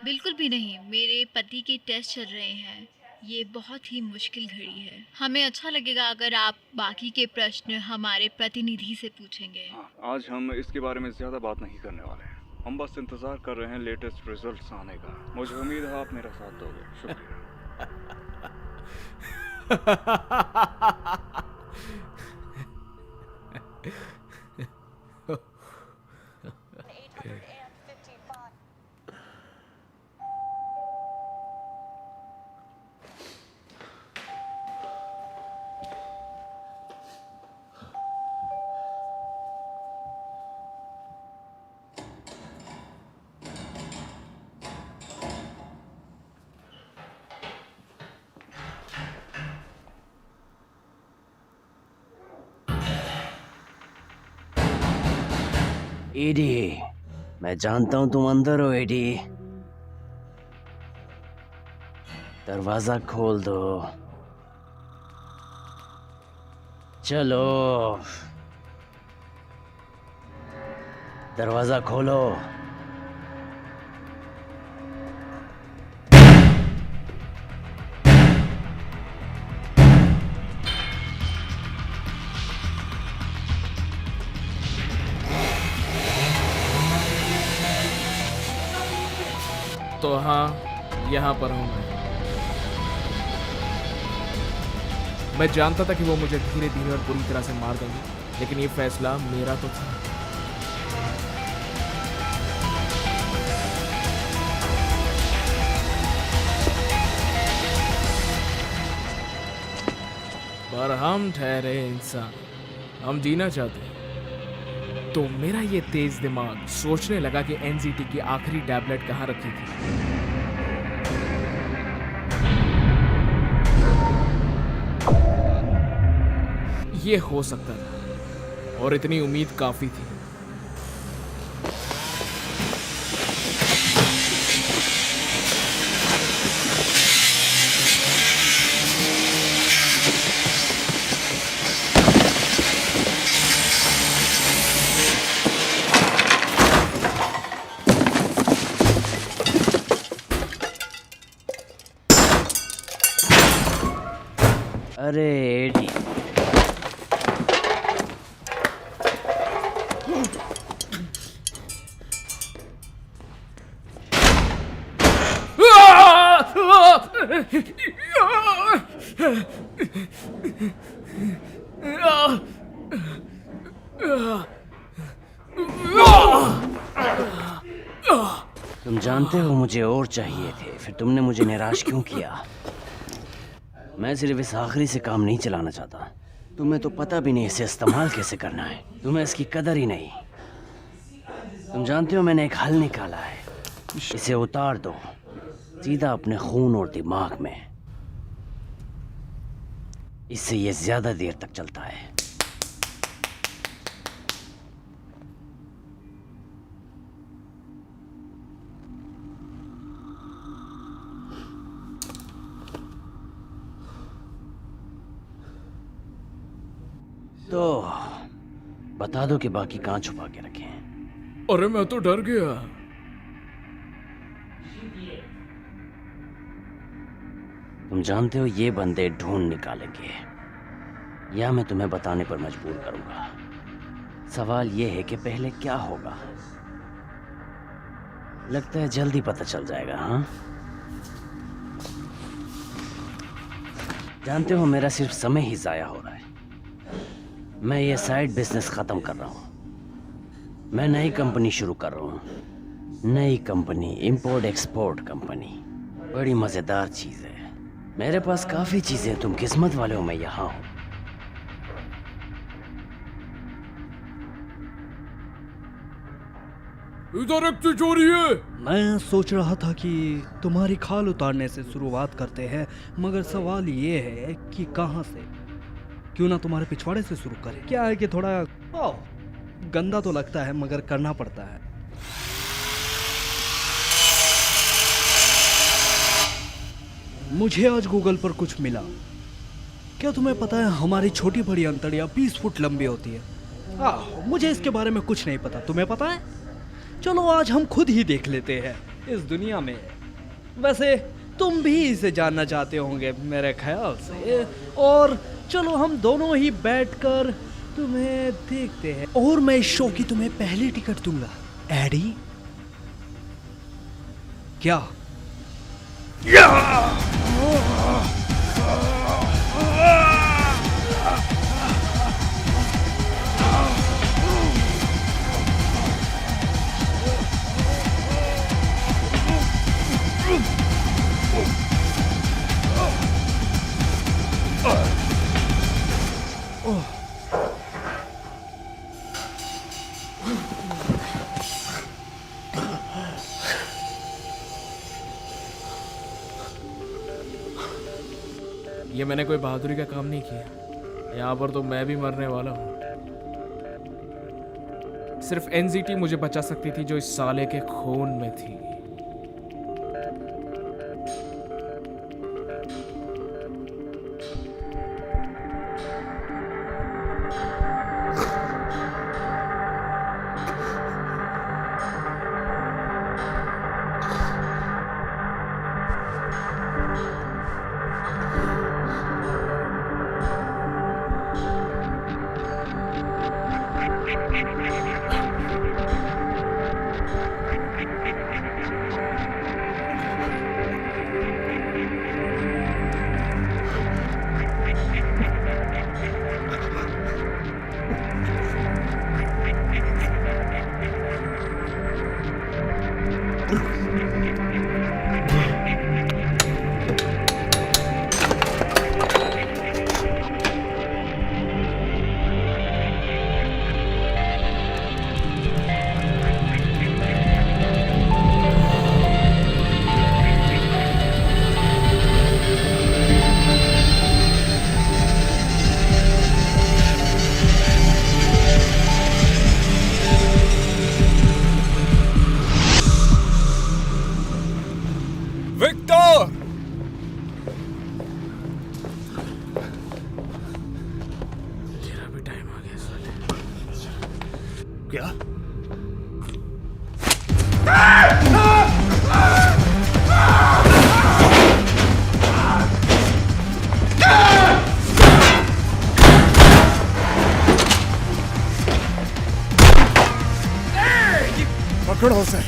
बिल्कुल भी नहीं। मेरे पति के टेस्ट चल रहे हैं। ये बहुत ही मुश्किल घड़ी है। हमें अच्छा लगेगा अगर आप बाकी के प्रश्न हमारे प्रतिनिधि से पूछेंगे। आज हम इसके बारे में ज्यादा बात नहीं करने वाले हैं। हम बस इंतजार कर रहे हैं लेटेस्ट रिजल्ट्स आने का। मुझे उम्मीद है आप मेरा साथ दोगे। शुक्रिया। एडी, मैं जानता हूं तुम अंदर हो एडी। दरवाजा खोल दो। चलो, दरवाजा खोलो। तो हाँ, यहाँ पर हूँ मैं जानता था कि वो मुझे धीरे धीरे और बुरी तरह से मार देंगे, लेकिन ये फैसला मेरा तो था। पर हम ठहरे इंसान, हम जीना चाहते हैं। तो मेरा ये तेज दिमाग सोचने लगा कि एनजीटी की आखिरी टैबलेट कहाँ रखी थी। ये हो सकता था और इतनी उम्मीद काफी थी। अरे एडी, तुम जानते हो मुझे और चाहिए थे, फिर तुमने मुझे निराश क्यों किया? मैं सिर्फ इस आखिरी से काम नहीं चलाना चाहता। तुम्हें तो पता भी नहीं इसे इस्तेमाल कैसे करना है। तुम्हें इसकी कदर ही नहीं। तुम जानते हो मैंने एक हल निकाला है। इसे उतार दो सीधा अपने खून और दिमाग में। इससे ये ज्यादा देर तक चलता है। तो बता दो कि बाकी कहाँ छुपा के रखे हैं। अरे मैं तो डर गया। तुम जानते हो ये बंदे ढूंढ निकालेंगे या मैं तुम्हें बताने पर मजबूर करूंगा। सवाल ये है कि पहले क्या होगा। लगता है जल्दी पता चल जाएगा। हाँ, जानते हो मेरा सिर्फ समय ही जाया हो रहा है। मैं ये साइड बिजनेस खत्म कर रहा हूँ। मैं नई कंपनी शुरू कर रहा हूँ। नई कंपनी, इंपोर्ट एक्सपोर्ट कंपनी। बड़ी मजेदार चीज है। मेरे पास काफी चीजें। तुम किस्मत वाले हो, मैं यहाँ हूँ। इधर एक चोरी है। मैं सोच रहा था कि तुम्हारी खाल उतारने से शुरुआत करते हैं, मगर सवाल ये है कि कहाँ से। क्यों ना तुम्हारे पिछवाड़े से शुरू करें। क्या है कि थोड़ा गंदा तो लगता है मगर करना पड़ता है। मुझे आज गूगल पर कुछ मिला। क्या तुम्हें पता है हमारी छोटी बड़ी अंतड़ियाँ 20 फुट लंबी होती है? मुझे इसके बारे में कुछ नहीं पता, तुम्हें पता है? चलो आज हम खुद ही देख लेते हैं इस दुनिया में। वैसे तुम भी इसे जानना चाहते होंगे मेरे ख्याल से, और चलो हम दोनों ही बैठकर तुम्हें देखते हैं। और मैं इस शो की तुम्हें पहली टिकट दूंगा, एडी। क्या? ये मैंने कोई बहादुरी का काम नहीं किया। यहाँ पर तो मैं भी मरने वाला हूँ। सिर्फ एनजीटी मुझे बचा सकती थी जो इस साले के खून में थी। पकड़ो उसे।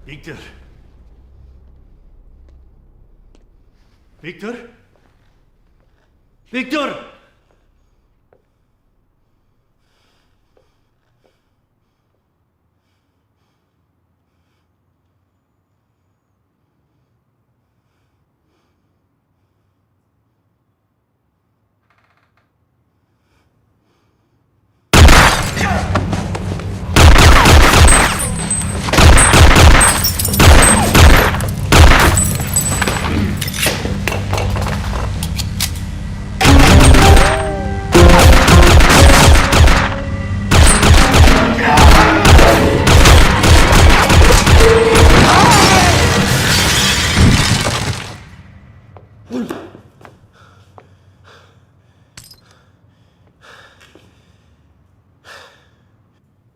Victor? Victor? Victor?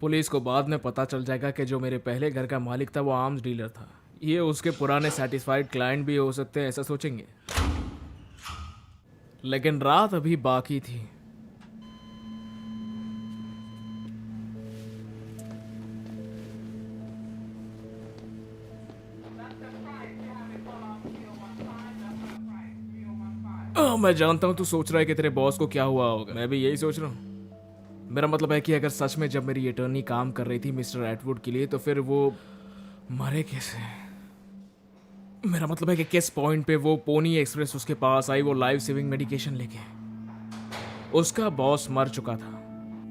पुलिस को बाद में पता चल जाएगा कि जो मेरे पहले घर का मालिक था वो आर्म्स डीलर था। ये उसके पुराने सेटिस्फाइड क्लाइंट भी हो सकते हैं, ऐसा सोचेंगे। लेकिन रात अभी बाकी थी। मैं जानता हूँ तू सोच रहा है कि तेरे बॉस को क्या हुआ होगा। मैं भी यही सोच रहा हूँ। मेरा मतलब है कि अगर सच में जब मेरी अटर्नी काम कर रही थी मिस्टर एटवुड के लिए, तो फिर वो मरे कैसे? मेरा मतलब है कि किस पॉइंट पे वो पोनी एक्सप्रेस उसके पास आई, वो लाइफ सेविंग मेडिकेशन लेके। उसका बॉस मर चुका था,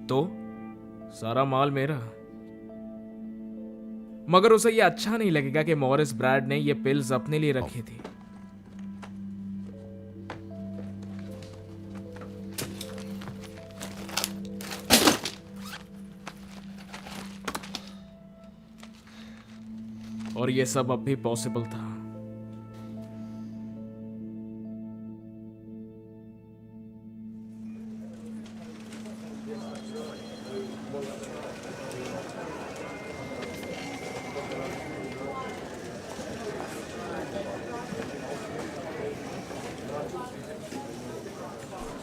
तो सारा माल मेरा। मगर उसे ये अच्छा नहीं लगेगा कि मॉरिस ब्रैड ने ये पिल्स अपने लिए रखी थी। और ये सब अब भी पॉसिबल था।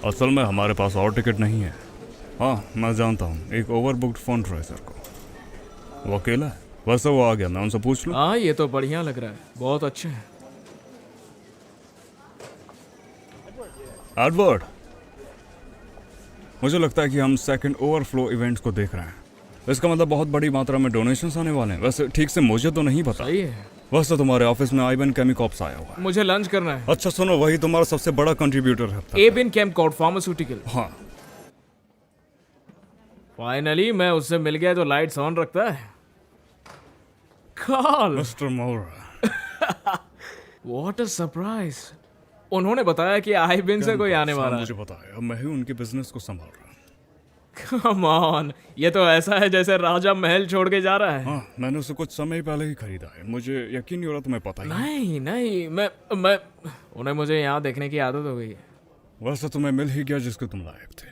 असल में हमारे पास और टिकट नहीं है। हाँ, मैं जानता हूँ एक ओवरबुक्ड फोन रेसर को। वो अकेला है। वैसे वो आ गया, मैं उनसे पूछ लूँ। हाँ, ये तो बढ़िया लग रहा है, बहुत अच्छे हैं। एडवर्ड, मुझे लगता है कि हम सेकंड ओवरफ्लो इवेंट्स को देख रहे हैं। इसका मतलब बहुत बड़ी मात्रा में डोनेशंस आने वाले हैं। वैसे ठीक से मुझे तो नहीं पता। सही है। वैसे तुम्हारे ऑफिस में आइबन केमिकॉप्स आया हुआ है। मुझे लंच करना है। अच्छा सुनो, वही तुम्हारा सबसे बड़ा कंट्रीब्यूटर है। एबिन केमकॉर्प फार्मास्यूटिकल। हाँ, फाइनली मैं उससे मिल गया जो लाइट्स ऑन रखता है। कॉल मिस्टर मोरा। What a surprise. उन्होंने बताया कि आइबिन से कोई आने वाला है। मुझे पता है, अब मैं ही उनके बिजनेस को संभाल रहा हूँ। कम ऑन, ये तो ऐसा है जैसे राजा महल छोड़ के जा रहा है। हाँ, मैंने उसे कुछ समय पहले ही खरीदा है। मुझे यकीन नहीं हो रहा, तुम्हें पता ही नहीं नहीं, मैं उन्हें मुझे यहाँ देखने की आदत हो गई है। वैसे तुम्हें मिल ही गया जिसके तुम लायक थे।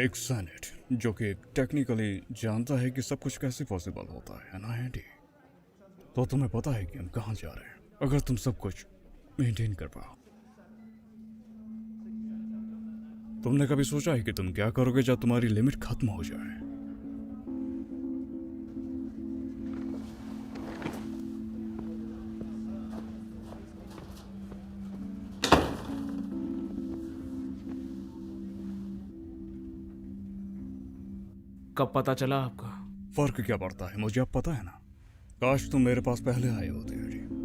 एक सेनेट जो कि टेक्निकली जानता है कि सब कुछ कैसे पॉसिबल होता है ना एंडी? तो तुम्हें पता है कि हम कहाँ जा रहे हैं, अगर तुम सब कुछ मेंटेन कर पाओ। तुमने कभी सोचा है कि तुम क्या करोगे जब तुम्हारी लिमिट खत्म हो जाए? कब पता चला आपको? फर्क क्या पड़ता है, मुझे अब पता है ना। काश तुम मेरे पास पहले आए होते।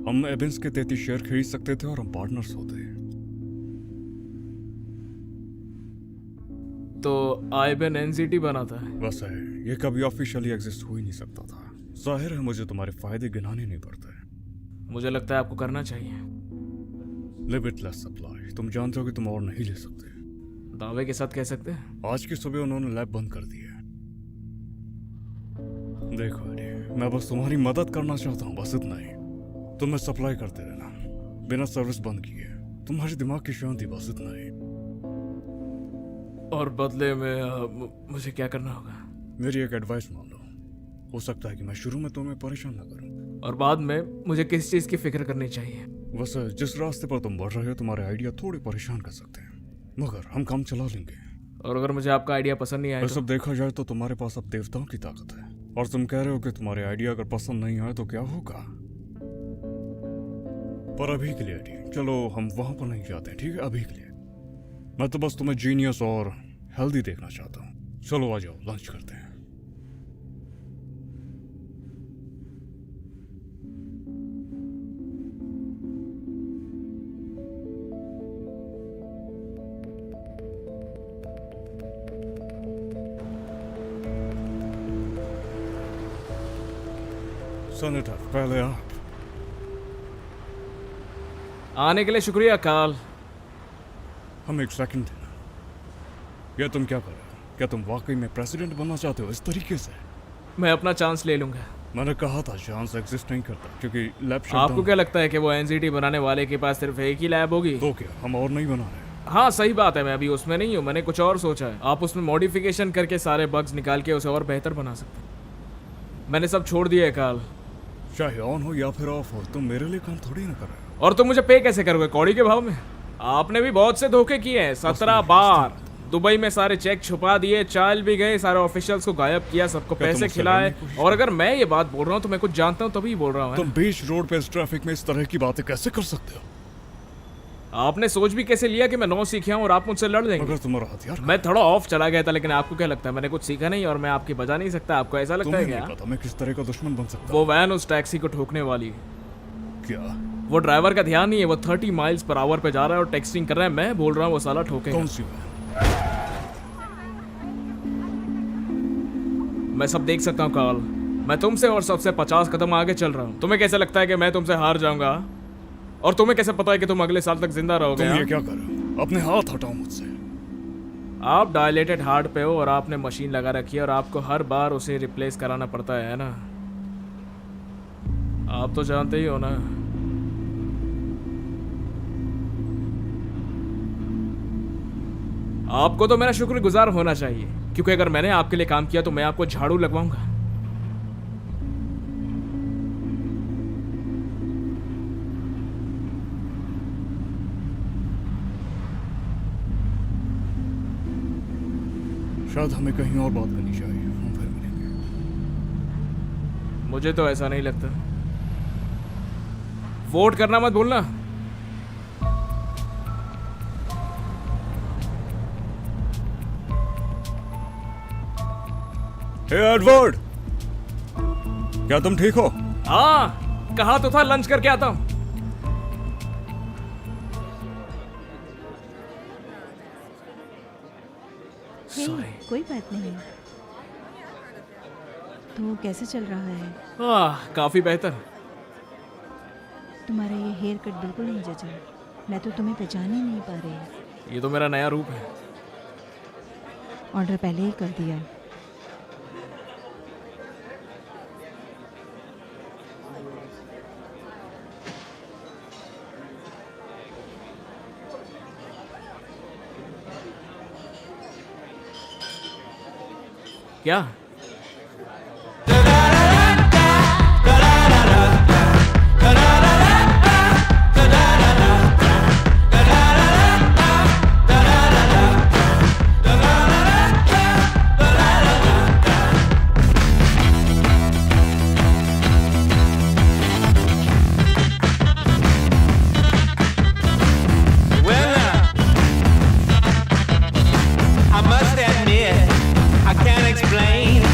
हम एबिन्स के 33 शेयर खरीद सकते थे और हम पार्टनर्स होते। तो आइबिन एनसीटी बनाता है। वैसे ये कभी ऑफिशियली एग्जिस्ट हो ही नहीं सकता था। जाहिर है मुझे तुम्हारे फायदे गिनाने नहीं पड़ते। मुझे लगता है आपको करना चाहिए। Limitless supply. तुम जानते हो कि तुम और नहीं ले सकते। दावे के साथ कह सकते हैं। आज की सुबह उन्होंने लैब बंद कर दी है। देखो मैं बस तुम्हारी मदद करना चाहता हूँ, बस इतना ही। तुम्हें सप्लाई करते रहना बिना सर्विस बंद किए। तुम्हारे दिमाग की शांति, बस इतना ही। और बदले में मुझे क्या करना होगा? मेरी एक एडवाइस मान लो। हो सकता है कि मैं शुरू में तुम्हें परेशान न करूं, और बाद में मुझे किस चीज की फिक्र करनी चाहिए? वैसे जिस रास्ते पर तुम बढ़ रहे हो तुम्हारे आइडिया थोड़ी परेशान कर सकते हैं, मगर हम काम चला लेंगे। और अगर मुझे आपका आइडिया पसंद नहीं आया तो? देखा जाए तो तुम्हारे पास अब देवताओं की ताकत है, और तुम कह रहे हो कि तुम्हारे आइडिया अगर पसंद नहीं आए तो क्या होगा? पर अभी के लिए ठीक, चलो हम वहां पर नहीं जाते, ठीक है? अभी के लिए मैं तो बस तुम्हें जीनियस और हेल्दी देखना चाहता हूँ। चलो आ जाओ, लंच करते हैं। सेनेटर, पहले आप। आने के लिए शुक्रिया काल। हम एक सेकंड देना। ये तुम क्या कर रहे हो? क्या तुम वाकई में प्रेसिडेंट बनना चाहते हो इस तरीके से? मैं अपना चांस ले लूंगा। मैंने कहा था चांस एग्जिस्ट नहीं करता, क्योंकि लैब। आपको क्या लगता है कि वो एनसीटी बनाने वाले के पास सिर्फ एक ही लैब होगी? तो क्या हम और नहीं बना रहे? हाँ सही बात है, मैं अभी उसमें नहीं हूँ, मैंने कुछ और सोचा है। आप उसमें मॉडिफिकेशन करके सारे बग्स निकाल के उसे और बेहतर बना सकते हैं। मैंने सब छोड़ दिया है काल। चाहे ऑन हो या फिर ऑफ हो, तुम मेरे लिए काम थोड़ी ना कर रहे हो। और तुम मुझे पे कैसे करोगे? कौड़ी के भाव में? आपने भी बहुत से धोखे किए हैं। 17 बार दुबई में सारे चेक छुपा दिए, चाल भी गए, सारे ऑफिशियल्स को गायब किया, सबको पैसे खिलाए। और अगर मैं ये बात बोल रहा हूँ तो मैं कुछ जानता हूँ तभी बोल रहा हूँ। तुम बीच रोड पे इस ट्रैफिक में इस तरह की बातें कैसे कर सकते हो? आपने सोच भी कैसे लिया कि मैं 9 सीखा हूँ और आप मुझसे लड़ लेंगे? मगर तुम्हारा हथियार मैं थोड़ा ऑफ चला गया था, लेकिन आपको क्या लगता है मैंने कुछ सीखा नहीं और मैं आपकी बजा नहीं सकता? आपको ऐसा लगता है तुम्हें क्या? नहीं पता मैं किस तरह का दुश्मन बन सकता वो वैन उस टैक्सी को ठोकने वाली। क्या? वो ड्राइवर का ध्यान नहीं है, वो 30 माइल्स पर आवर पे जा रहा है और टेक्सटिंग कर रहा है। मैं बोल रहा हूँ वो साला ठोकेगा। कौन सी वैन? मैं सब देख सकता हूँ कार्ल। मैं तुमसे और सबसे 50 कदम आगे चल रहा हूँ। तुम्हें कैसे लगता है कि मैं तुमसे हार जाऊंगा? और तुम्हें कैसे पता है कि तुम अगले साल तक जिंदा रहोगे? तुम ये क्या कर रहे हो? अपने हाथ हटाओ मुझसे। आप डायलेटेड हार्ट पे हो और आपने मशीन लगा रखी है और आपको हर बार उसे रिप्लेस कराना पड़ता है ना? आप तो जानते ही हो ना। आपको तो मेरा शुक्रगुजार होना चाहिए, क्योंकि अगर मैंने आपके लिए काम किया तो मैं आपको झाड़ू लगवाऊंगा। शायद हमें कहीं और बात करनी चाहिए, हम फिर मिलेंगे। मुझे तो ऐसा नहीं लगता। वोट करना मत भूलना। हे एडवर्ड, क्या तुम ठीक हो? हाँ, कहा तो था लंच करके आता हूं। कोई बात नहीं। तो कैसे चल रहा है? काफी बेहतर। तुम्हारा ये हेयर कट बिल्कुल नहीं जचा। मैं तो तुम्हें पहचान ही नहीं पा रही। ये तो मेरा नया रूप है। ऑर्डर पहले ही कर दिया। क्या? I must admit, I can't explain